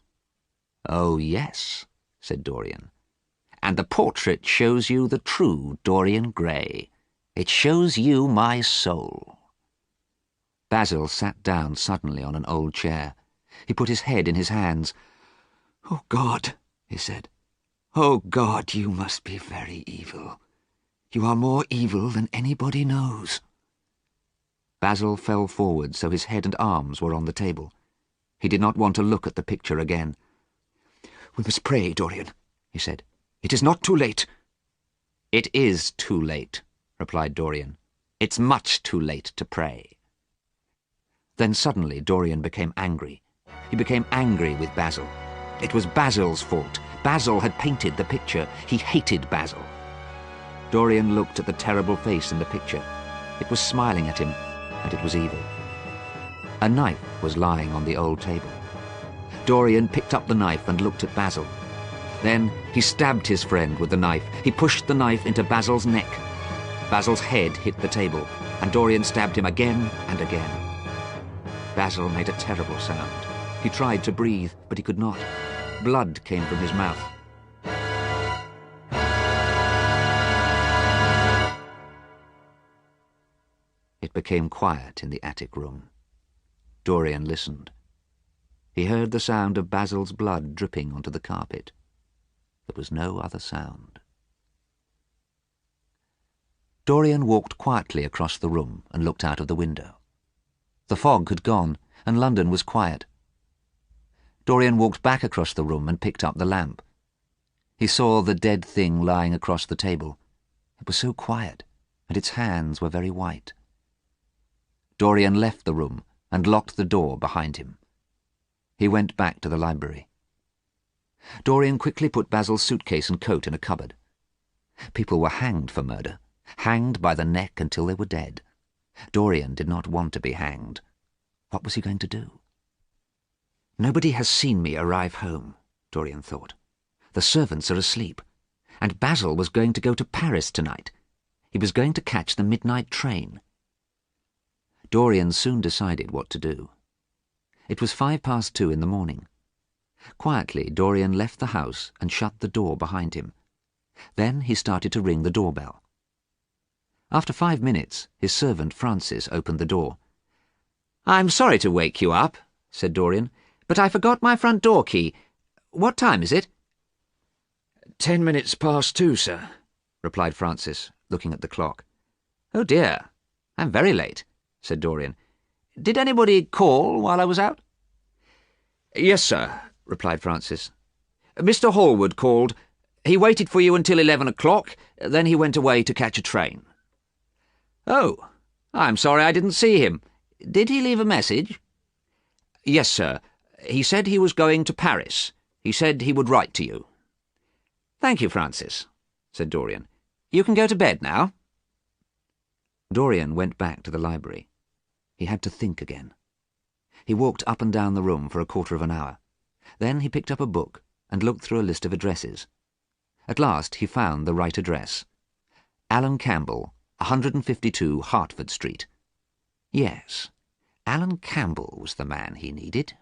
"Oh, yes," said Dorian. "And the portrait shows you the true Dorian Gray. It shows you my soul." Basil sat down suddenly on an old chair. He put his head in his hands. "Oh, God," he said. "Oh, God, you must be very evil. You are more evil than anybody knows." Basil fell forward so his head and arms were on the table. He did not want to look at the picture again. "We must pray, Dorian," he said. "It is not too late." "It is too late," replied Dorian. "It's much too late to pray." Then suddenly Dorian became angry. He became angry with Basil. It was Basil's fault. Basil had painted the picture. He hated Basil. Dorian looked at the terrible face in the picture. It was smiling at him, and it was evil. A knife was lying on the old table. Dorian picked up the knife and looked at Basil. Then he stabbed his friend with the knife. He pushed the knife into Basil's neck. Basil's head hit the table, and Dorian stabbed him again and again. Basil made a terrible sound. He tried to breathe, but he could not. Blood came from his mouth. It became quiet in the attic room. Dorian listened. He heard the sound of Basil's blood dripping onto the carpet. There was no other sound. Dorian walked quietly across the room and looked out of the window. The fog had gone, and London was quiet. Dorian walked back across the room and picked up the lamp. He saw the dead thing lying across the table. It was so quiet, and its hands were very white. Dorian left the room and locked the door behind him. He went back to the library. Dorian quickly put Basil's suitcase and coat in a cupboard. People were hanged for murder, hanged by the neck until they were dead. Dorian did not want to be hanged. What was he going to do? Nobody has seen me arrive home, Dorian thought. The servants are asleep, and Basil was going to go to Paris tonight. He was going to catch the midnight train. Dorian soon decided what to do. It was 2:05 in the morning. Quietly, Dorian left the house and shut the door behind him. Then he started to ring the doorbell. After 5 minutes, his servant Francis opened the door. "I'm sorry to wake you up," said Dorian, "but I forgot my front door key. What time is it?" 10 minutes past 2, sir," replied Francis, looking at the clock. "Oh dear, I'm very late," said Dorian. "Did anybody call while I was out?" "Yes, sir," replied Francis. "Mr. Hallward called. He waited for you until 11 o'clock, then he went away to catch a train." "Oh, I'm sorry I didn't see him. Did he leave a message?" "Yes, sir. He said he was going to Paris. He said he would write to you." "Thank you, Francis," said Dorian. "You can go to bed now." Dorian went back to the library. He had to think again. He walked up and down the room for a quarter of an hour. Then he picked up a book and looked through a list of addresses. At last he found the right address. Alan Campbell, 152 Hertford Street. Yes, Alan Campbell was the man he needed.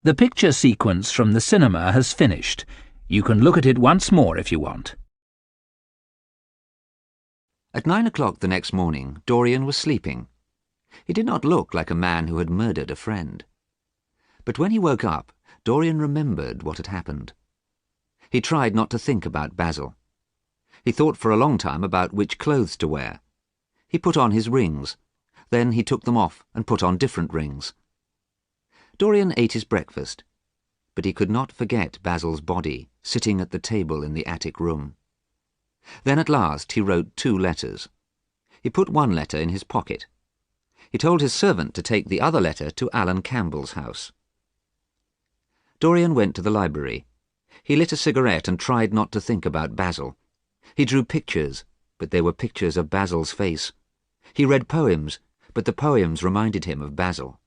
The picture sequence from the cinema has finished. You can look at it once more if you want. At 9 o'clock the next morning, Dorian was sleeping. He did not look like a man who had murdered a friend. But when he woke up, Dorian remembered what had happened. He tried not to think about Basil. He thought for a long time about which clothes to wear. He put on his rings. Then he took them off and put on different rings. Dorian ate his breakfast, but he could not forget Basil's body sitting at the table in the attic room. Then at last he wrote 2 letters. He put one letter in his pocket. He told his servant to take the other letter to Alan Campbell's house. Dorian went to the library. He lit a cigarette and tried not to think about Basil. He drew pictures, but they were pictures of Basil's face. He read poems, but the poems reminded him of Basil.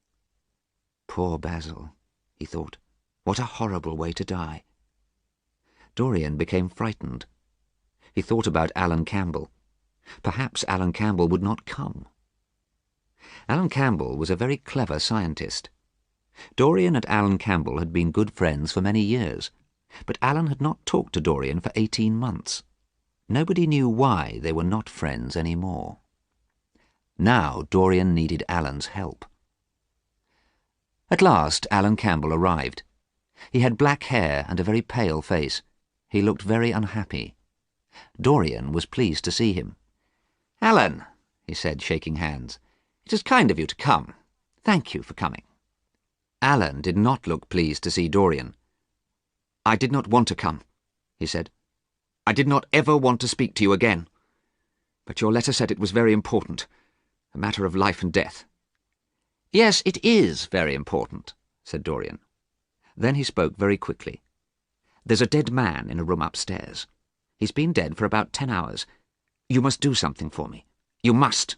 Poor Basil, he thought. What a horrible way to die. Dorian became frightened. He thought about Alan Campbell. Perhaps Alan Campbell would not come. Alan Campbell was a very clever scientist. Dorian and Alan Campbell had been good friends for many years, but Alan had not talked to Dorian for 18 months. Nobody knew why they were not friends any more. Now Dorian needed Alan's help. At last Alan Campbell arrived. He had black hair and a very pale face. He looked very unhappy. Dorian was pleased to see him. "Alan," he said, shaking hands, "it is kind of you to come. Thank you for coming." Alan did not look pleased to see Dorian. "I did not want to come," he said. "I did not ever want to speak to you again. But your letter said it was very important, a matter of life and death." "Yes, it is very important," said Dorian. Then he spoke very quickly. "There's a dead man in a room upstairs. He's been dead for about 10 hours. You must do something for me. You must."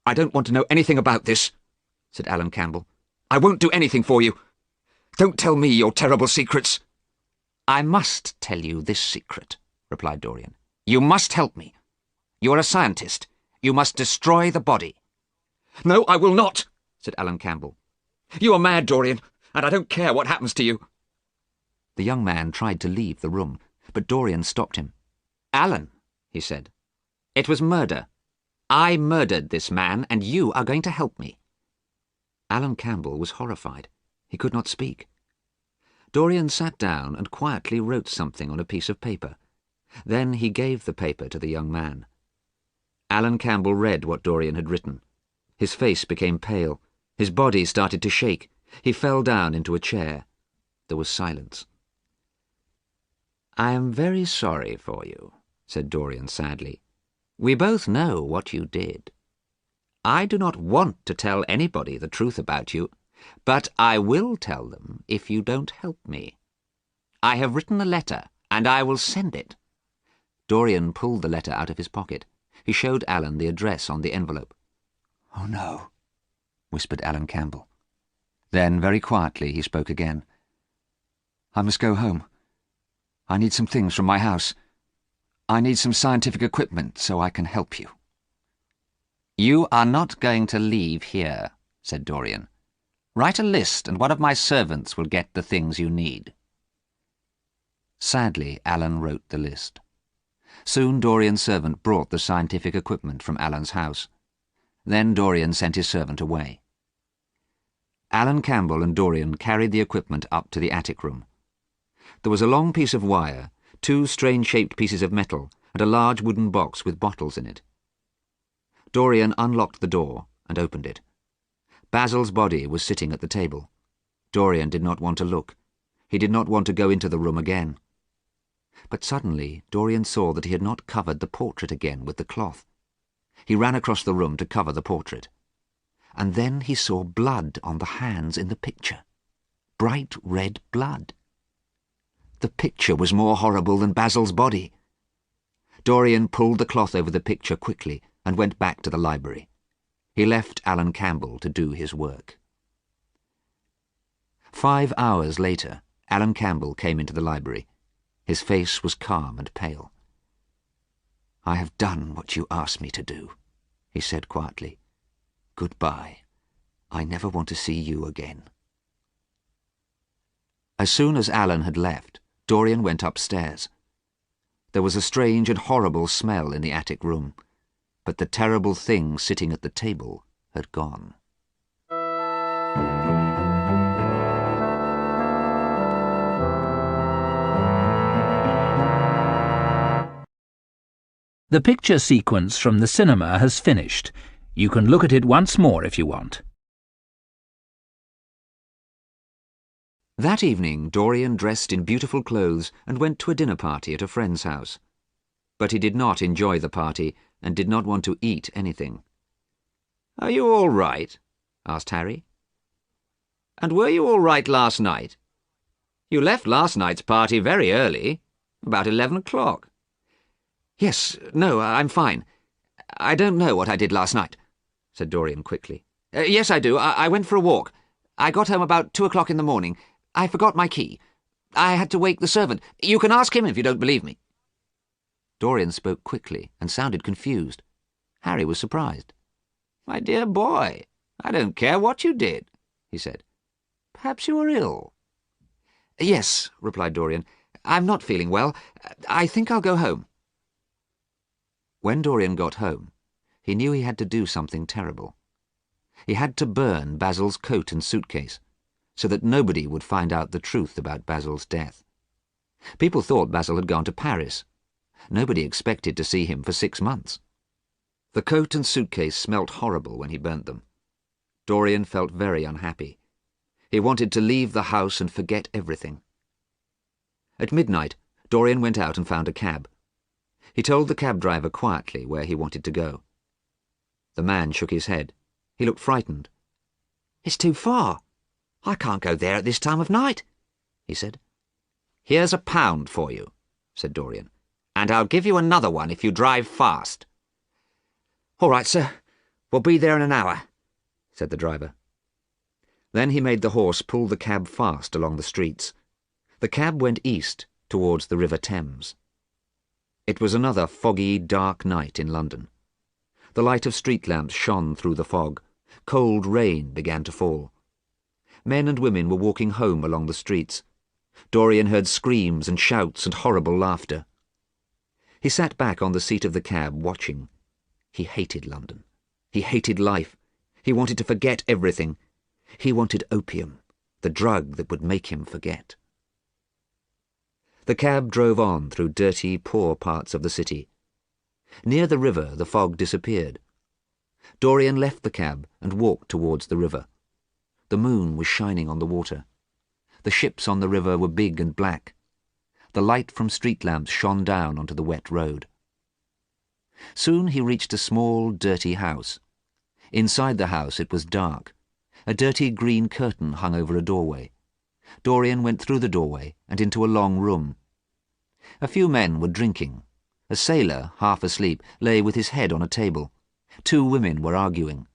"I don't want to know anything about this," said Alan Campbell. "I won't do anything for you. Don't tell me your terrible secrets." "I must tell you this secret," replied Dorian. "You must help me. You are a scientist. You must destroy the body." "No, I will not," said Alan Campbell. "You are mad, Dorian, and I don't care what happens to you." The young man tried to leave the room, but Dorian stopped him. "Alan," he said, "it was murder. I murdered this man, and you are going to help me." Alan Campbell was horrified. He could not speak. Dorian sat down and quietly wrote something on a piece of paper. Then he gave the paper to the young man. Alan Campbell read what Dorian had written. His face became pale. His body started to shake. He fell down into a chair. There was silence. "I am very sorry for you," said Dorian sadly. "We both know what you did. I do not want to tell anybody the truth about you, but I will tell them if you don't help me. I have written a letter, and I will send it." Dorian pulled the letter out of his pocket. He showed Alan the address on the envelope. "Oh, no," whispered Alan Campbell. Then, very quietly, he spoke again. "I must go home. I need some things from my house. I need some scientific equipment so I can help you. You are not going to leave here, said Dorian. Write a list and one of my servants will get the things you need. Sadly, Alan wrote the list. Soon Dorian's servant brought the scientific equipment from Alan's house. Then Dorian sent his servant away. Alan Campbell and Dorian carried the equipment up to the attic room. There was a long piece of wire, 2 strange-shaped pieces of metal, and a large wooden box with bottles in it. Dorian unlocked the door and opened it. Basil's body was sitting at the table. Dorian did not want to look. He did not want to go into the room again. But suddenly Dorian saw that he had not covered the portrait again with the cloth. He ran across the room to cover the portrait. And then he saw blood on the hands in the picture. Bright red blood. The picture was more horrible than Basil's body. Dorian pulled the cloth over the picture quickly and went back to the library. He left Alan Campbell to do his work. 5 hours later, Alan Campbell came into the library. His face was calm and pale. "I have done what you asked me to do," he said quietly. "Goodbye. I never want to see you again." As soon as Alan had left, Dorian went upstairs. There was a strange and horrible smell in the attic room, but the terrible thing sitting at the table had gone. The picture sequence from the cinema has finished. You can look at it once more if you want. That evening, Dorian dressed in beautiful clothes and went to a dinner party at a friend's house. But he did not enjoy the party and did not want to eat anything. "Are you all right?" asked Harry. "And were you all right last night? You left last night's party very early, about 11 o'clock. "Yes, no, I'm fine. I don't know what I did last night," said Dorian quickly. "Yes, I do. I went for a walk. I got home about 2 o'clock in the morning. I forgot my key. I had to wake the servant. You can ask him if you don't believe me." Dorian spoke quickly and sounded confused. Harry was surprised. "My dear boy, I don't care what you did," he said. "Perhaps you were ill." "Yes," replied Dorian. "I'm not feeling well. I think I'll go home." When Dorian got home, he knew he had to do something terrible. He had to burn Basil's coat and suitcase, so that nobody would find out the truth about Basil's death. People thought Basil had gone to Paris. Nobody expected to see him for 6 months. The coat and suitcase smelt horrible when he burnt them. Dorian felt very unhappy. He wanted to leave the house and forget everything. At midnight, Dorian went out and found a cab. He told the cab driver quietly where he wanted to go. The man shook his head. He looked frightened. "It's too far. I can't go there at this time of night," he said. "Here's £1 for you," said Dorian, "and I'll give you another one if you drive fast." "All right, sir. We'll be there in an hour," said the driver. Then he made the horse pull the cab fast along the streets. The cab went east, towards the River Thames. It was another foggy, dark night in London. The light of street lamps shone through the fog. Cold rain began to fall. Men and women were walking home along the streets. Dorian heard screams and shouts and horrible laughter. He sat back on the seat of the cab, watching. He hated London. He hated life. He wanted to forget everything. He wanted opium, the drug that would make him forget. The cab drove on through dirty, poor parts of the city. Near the river, the fog disappeared. Dorian left the cab and walked towards the river. The moon was shining on the water. The ships on the river were big and black. The light from street lamps shone down onto the wet road. Soon he reached a small, dirty house. Inside the house it was dark. A dirty green curtain hung over a doorway. Dorian went through the doorway and into a long room. A few men were drinking. A sailor, half asleep, lay with his head on a table. 2 women were arguing.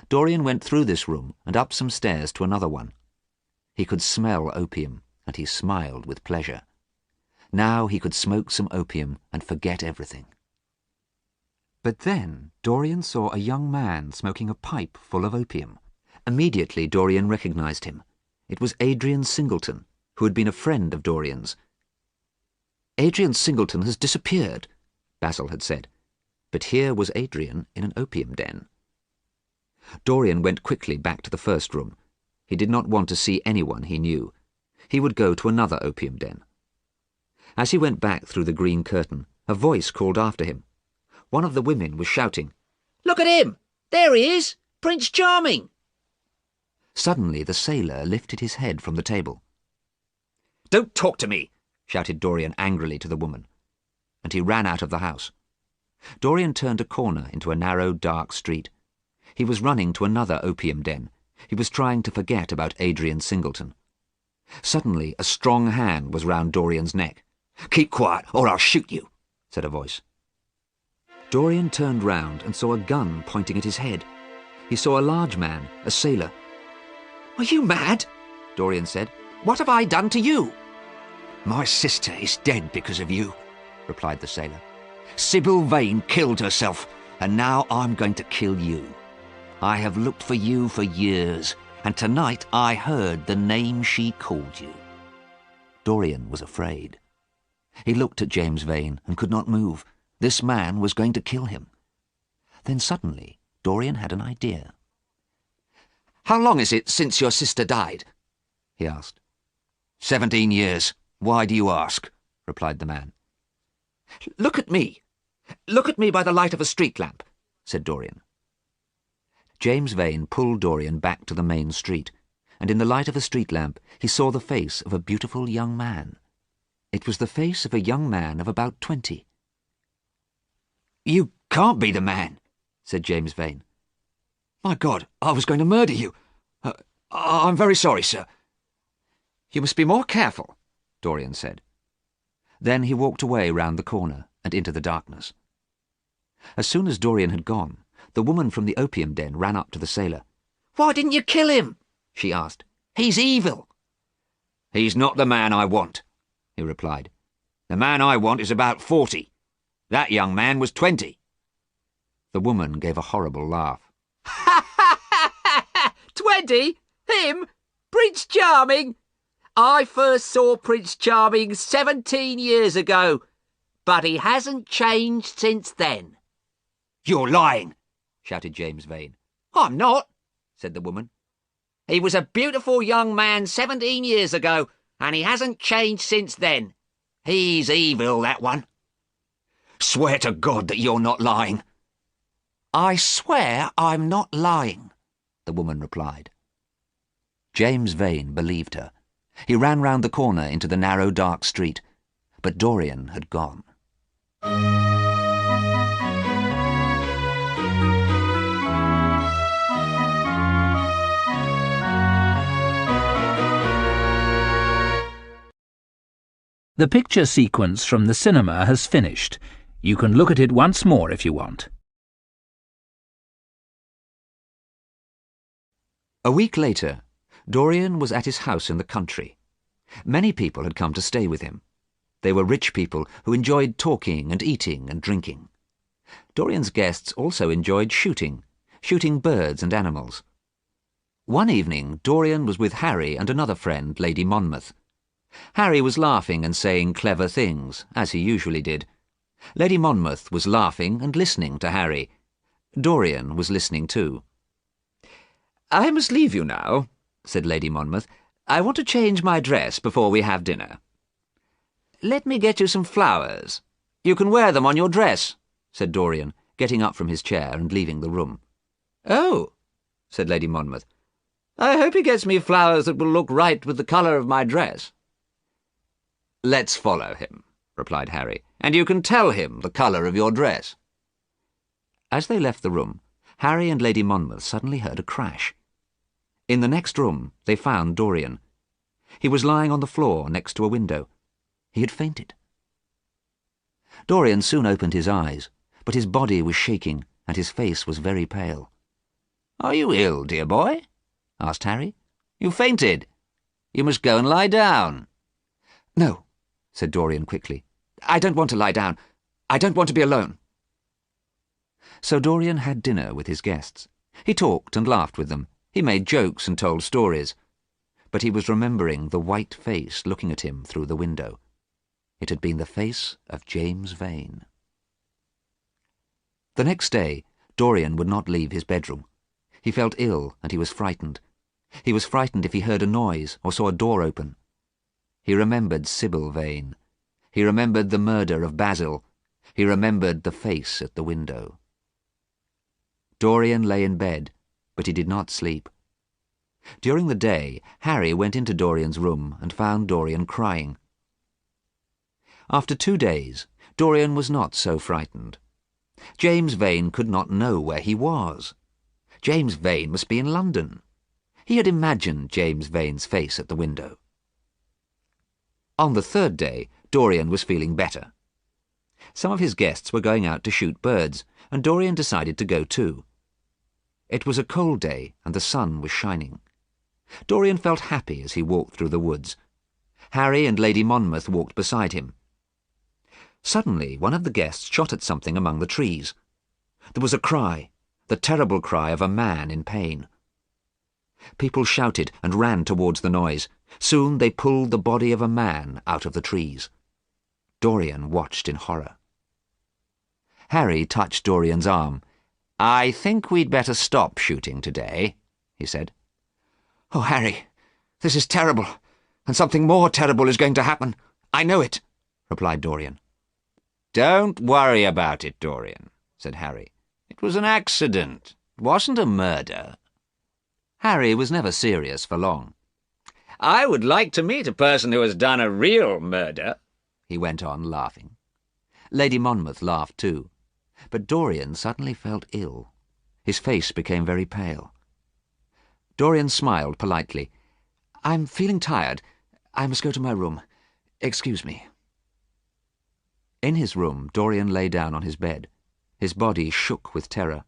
Dorian went through this room and up some stairs to another one. He could smell opium, and he smiled with pleasure. Now he could smoke some opium and forget everything. But then Dorian saw a young man smoking a pipe full of opium. Immediately Dorian recognized him. It was Adrian Singleton, who had been a friend of Dorian's. "Adrian Singleton has disappeared," Basil had said. But here was Adrian in an opium den. Dorian went quickly back to the first room. He did not want to see anyone he knew. He would go to another opium den. As he went back through the green curtain, a voice called after him. One of the women was shouting, "Look at him! There he is! Prince Charming!" Suddenly the sailor lifted his head from the table. "Don't talk to me!" shouted Dorian angrily to the woman, and he ran out of the house. Dorian turned a corner into a narrow, dark street. He was running to another opium den. He was trying to forget about Adrian Singleton. Suddenly a strong hand was round Dorian's neck. "Keep quiet, or I'll shoot you," said a voice. Dorian turned round and saw a gun pointing at his head. He saw a large man, a sailor. "Are you mad?" Dorian said. "What have I done to you?" "My sister is dead because of you," replied the sailor. "Sybil Vane killed herself, and now I'm going to kill you. I have looked for you for years, and tonight I heard the name she called you." Dorian was afraid. He looked at James Vane and could not move. This man was going to kill him. Then suddenly Dorian had an idea. "How long is it since your sister died?" he asked. 17 years. Why do you ask?" replied the man. "Look at me. Look at me by the light of a street lamp," said Dorian. James Vane pulled Dorian back to the main street, and in the light of a street lamp he saw the face of a beautiful young man. It was the face of a young man of about 20. "You can't be the man," said James Vane. "My God, I was going to murder you. I'm very sorry, sir." "You must be more careful," Dorian said. Then he walked away round the corner and into the darkness. As soon as Dorian had gone, the woman from the opium den ran up to the sailor. "Why didn't you kill him?" she asked. "He's evil." "He's not the man I want," he replied. "The man I want is about 40. That young man was 20. The woman gave a horrible laugh. 20? Him? Prince Charming? I first saw Prince Charming 17 years ago, but he hasn't changed since then." "You're lying," shouted James Vane. "I'm not," said the woman. "He was a beautiful young man 17 years ago, and he hasn't changed since then. He's evil, that one." "Swear to God that you're not lying." "I swear I'm not lying," the woman replied. James Vane believed her. He ran round the corner into the narrow, dark street, but Dorian had gone. The picture sequence from the cinema has finished. You can look at it once more if you want. A week later, Dorian was at his house in the country. Many people had come to stay with him. They were rich people who enjoyed talking and eating and drinking. Dorian's guests also enjoyed shooting birds and animals. One evening, Dorian was with Harry and another friend, Lady Monmouth. Harry was laughing and saying clever things, as he usually did. Lady Monmouth was laughing and listening to Harry. Dorian was listening too. "I must leave you now," said Lady Monmouth. "I want to change my dress before we have dinner." "Let me get you some flowers. You can wear them on your dress," said Dorian, getting up from his chair and leaving the room. "Oh," said Lady Monmouth. "I hope he gets me flowers that will look right with the colour of my dress." "Let's follow him," replied Harry, "and you can tell him the colour of your dress." As they left the room, Harry and Lady Monmouth suddenly heard a crash. In the next room, they found Dorian. He was lying on the floor next to a window. He had fainted. Dorian soon opened his eyes, but his body was shaking and his face was very pale. "Are you ill, dear boy?" asked Harry. "You fainted. You must go and lie down." "No," said Dorian quickly. "I don't want to lie down. I don't want to be alone." So Dorian had dinner with his guests. He talked and laughed with them. He made jokes and told stories. But he was remembering the white face looking at him through the window. It had been the face of James Vane. The next day, Dorian would not leave his bedroom. He felt ill and he was frightened. He was frightened if he heard a noise or saw a door open. He remembered Sybil Vane. He remembered the murder of Basil. He remembered the face at the window. Dorian lay in bed, but he did not sleep. During the day, Harry went into Dorian's room and found Dorian crying. After 2 days, Dorian was not so frightened. James Vane could not know where he was. James Vane must be in London. He had imagined James Vane's face at the window. On the 3rd day, Dorian was feeling better. Some of his guests were going out to shoot birds, and Dorian decided to go too. It was a cold day, and the sun was shining. Dorian felt happy as he walked through the woods. Harry and Lady Monmouth walked beside him. Suddenly, one of the guests shot at something among the trees. There was a cry, the terrible cry of a man in pain. People shouted and ran towards the noise. Soon they pulled the body of a man out of the trees. Dorian watched in horror. Harry touched Dorian's arm. "I think we'd better stop shooting today," he said. "Oh, Harry, this is terrible, and something more terrible is going to happen. I know it," replied Dorian. "Don't worry about it, Dorian," said Harry. "It was an accident. It wasn't a murder." Harry was never serious for long. "I would like to meet a person who has done a real murder," he went on, laughing. Lady Monmouth laughed too, but Dorian suddenly felt ill. His face became very pale. Dorian smiled politely. "I'm feeling tired. I must go to my room. Excuse me." In his room, Dorian lay down on his bed. His body shook with terror.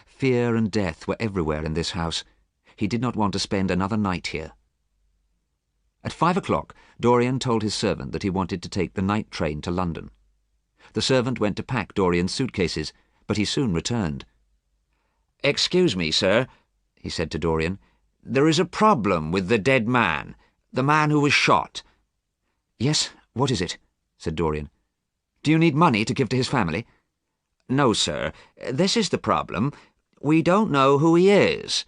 Fear and death were everywhere in this house. He did not want to spend another night here. At 5 o'clock, Dorian told his servant that he wanted to take the night train to London. The servant went to pack Dorian's suitcases, but he soon returned. "Excuse me, sir," he said to Dorian. "There is a problem with the dead man, the man who was shot." "Yes, what is it?" said Dorian. "Do you need money to give to his family?" "No, sir. This is the problem. We don't know who he is.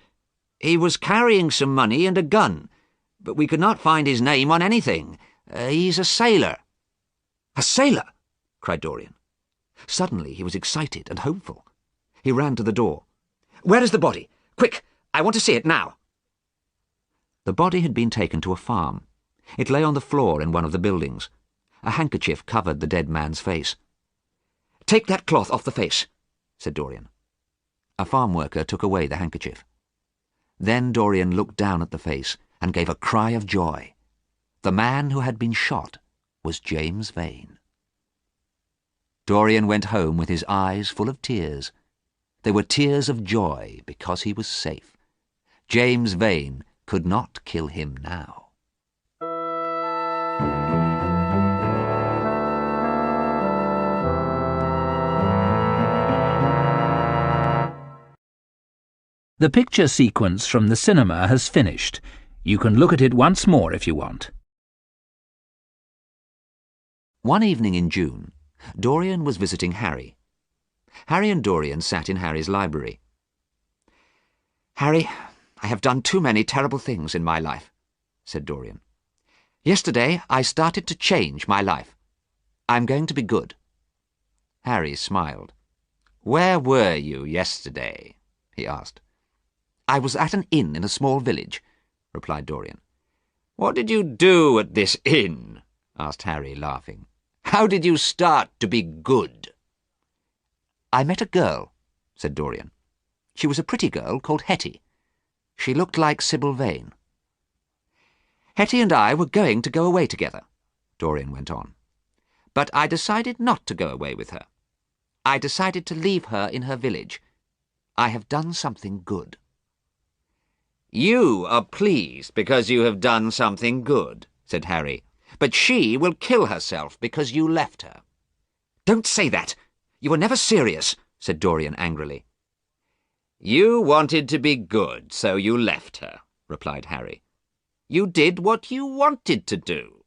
He was carrying some money and a gun, but we could not find his name on anything. He's a sailor." "A sailor?" cried Dorian. Suddenly he was excited and hopeful. He ran to the door. "Where is the body? Quick! I want to see it now." The body had been taken to a farm. It lay on the floor in one of the buildings. A handkerchief covered the dead man's face. "Take that cloth off the face," said Dorian. A farm worker took away the handkerchief. Then Dorian looked down at the face and gave a cry of joy. The man who had been shot was James Vane. Dorian went home with his eyes full of tears. They were tears of joy because he was safe. James Vane could not kill him now. The picture sequence from the cinema has finished. You can look at it once more if you want. One evening in June, Dorian was visiting Harry. Harry and Dorian sat in Harry's library. "Harry, I have done too many terrible things in my life," said Dorian. "Yesterday I started to change my life. I'm going to be good." Harry smiled. "Where were you yesterday?" he asked. "I was at an inn in a small village," replied Dorian. "What did you do at this inn?" asked Harry, laughing. "How did you start to be good?" "I met a girl," said Dorian. "She was a pretty girl called Hetty. She looked like Sybil Vane." "Hetty and I were going to go away together," Dorian went on. "But I decided not to go away with her. I decided to leave her in her village. I have done something good." "You are pleased because you have done something good," said Harry. But she will kill herself because you left her. Don't say that. You were never serious, said Dorian angrily. You wanted to be good, so you left her, replied Harry. You did what you wanted to do.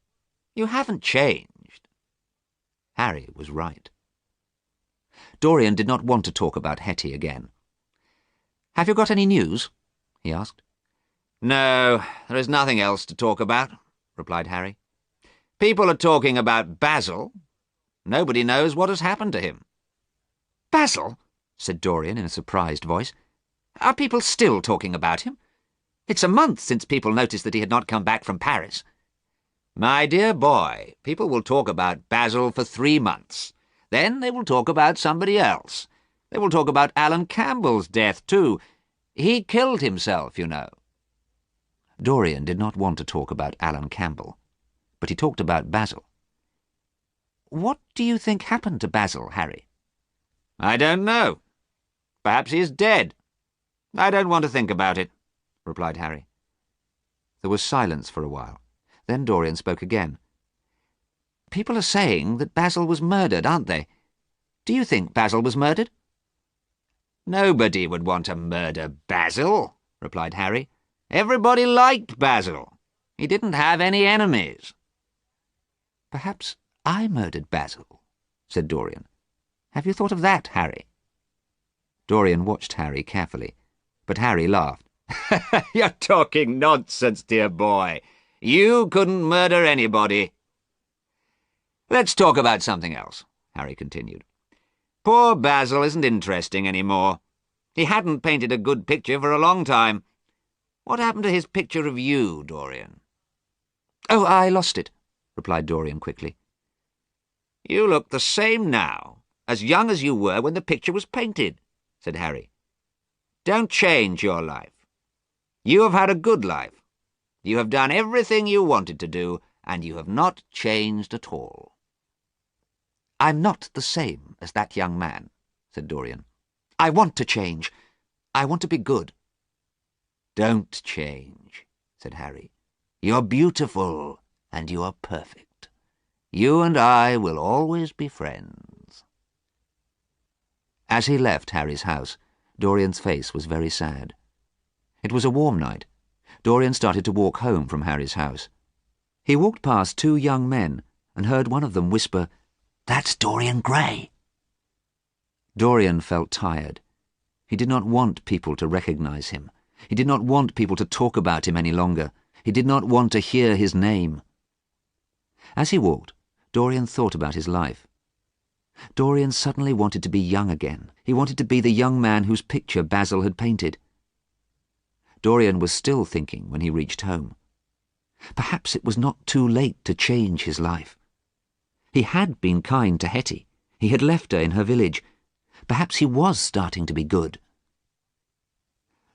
You haven't changed. Harry was right. Dorian did not want to talk about Hetty again. "Have you got any news?" he asked. "No, there is nothing else to talk about," replied Harry. "People are talking about Basil. Nobody knows what has happened to him." "Basil?" said Dorian in a surprised voice. "Are people still talking about him? It's a month since people noticed that he had not come back from Paris." "My dear boy, people will talk about Basil for 3 months. Then they will talk about somebody else. They will talk about Alan Campbell's death, too. He killed himself, you know." Dorian did not want to talk about Alan Campbell, but he talked about Basil. "What do you think happened to Basil, Harry?" "I don't know. Perhaps he is dead. I don't want to think about it," replied Harry. There was silence for a while. Then Dorian spoke again. "People are saying that Basil was murdered, aren't they? Do you think Basil was murdered?" "Nobody would want to murder Basil," replied Harry. "Everybody liked Basil. He didn't have any enemies." "Perhaps I murdered Basil," said Dorian. "Have you thought of that, Harry?" Dorian watched Harry carefully, but Harry laughed. "You're talking nonsense, dear boy. You couldn't murder anybody." "Let's talk about something else," Harry continued. "Poor Basil isn't interesting any more. He hadn't painted a good picture for a long time. What happened to his picture of you, Dorian?" "Oh, I lost it," replied Dorian quickly. "You look the same now, as young as you were when the picture was painted," said Harry. "Don't change your life. You have had a good life. You have done everything you wanted to do, and you have not changed at all." "I'm not the same as that young man," said Dorian. "I want to change. I want to be good." "Don't change," said Harry. "You're beautiful, and you are perfect. You and I will always be friends." As he left Harry's house, Dorian's face was very sad. It was a warm night. Dorian started to walk home from Harry's house. He walked past 2 young men and heard one of them whisper, "That's Dorian Gray." Dorian felt tired. He did not want people to recognize him. He did not want people to talk about him any longer. He did not want to hear his name. As he walked, Dorian thought about his life. Dorian suddenly wanted to be young again. He wanted to be the young man whose picture Basil had painted. Dorian was still thinking when he reached home. Perhaps it was not too late to change his life. He had been kind to Hetty. He had left her in her village. Perhaps he was starting to be good.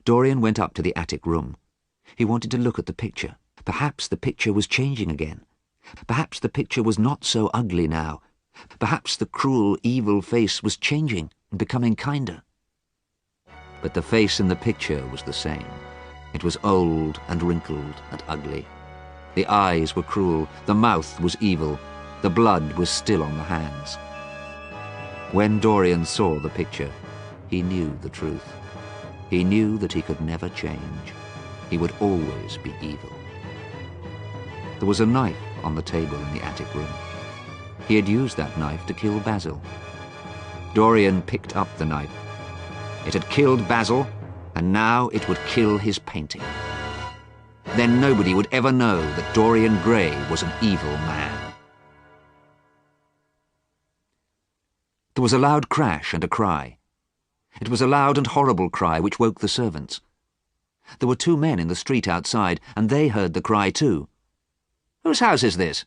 Dorian went up to the attic room. He wanted to look at the picture. Perhaps the picture was changing again. Perhaps the picture was not so ugly now. Perhaps the cruel, evil face was changing and becoming kinder. But the face in the picture was the same. It was old and wrinkled and ugly. The eyes were cruel, the mouth was evil, the blood was still on the hands. When Dorian saw the picture, he knew the truth. He knew that he could never change. He would always be evil. There was a knife on the table in the attic room. He had used that knife to kill Basil. Dorian picked up the knife. It had killed Basil, and now it would kill his painting. Then nobody would ever know that Dorian Gray was an evil man. There was a loud crash and a cry. It was a loud and horrible cry which woke the servants. There were 2 men in the street outside, and they heard the cry too. "Whose house is this?"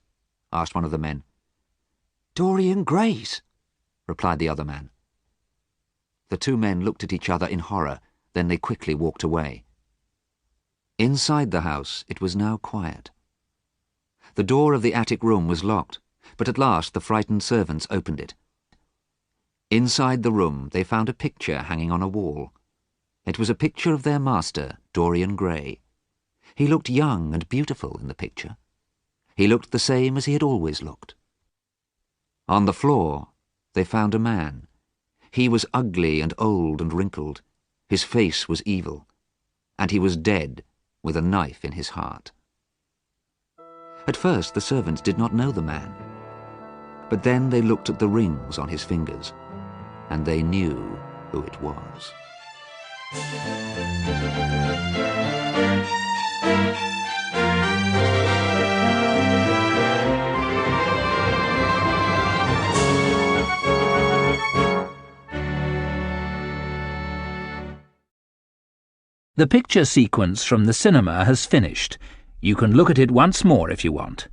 asked one of the men. "Dorian Gray's," replied the other man. The 2 men looked at each other in horror, then they quickly walked away. Inside the house it was now quiet. The door of the attic room was locked, but at last the frightened servants opened it. Inside the room they found a picture hanging on a wall. It was a picture of their master, Dorian Gray. He looked young and beautiful in the picture. He looked the same as he had always looked. On the floor, they found a man. He was ugly and old and wrinkled. His face was evil, and he was dead with a knife in his heart. At first, the servants did not know the man, but then they looked at the rings on his fingers, and they knew who it was. The picture sequence from the cinema has finished. You can look at it once more if you want.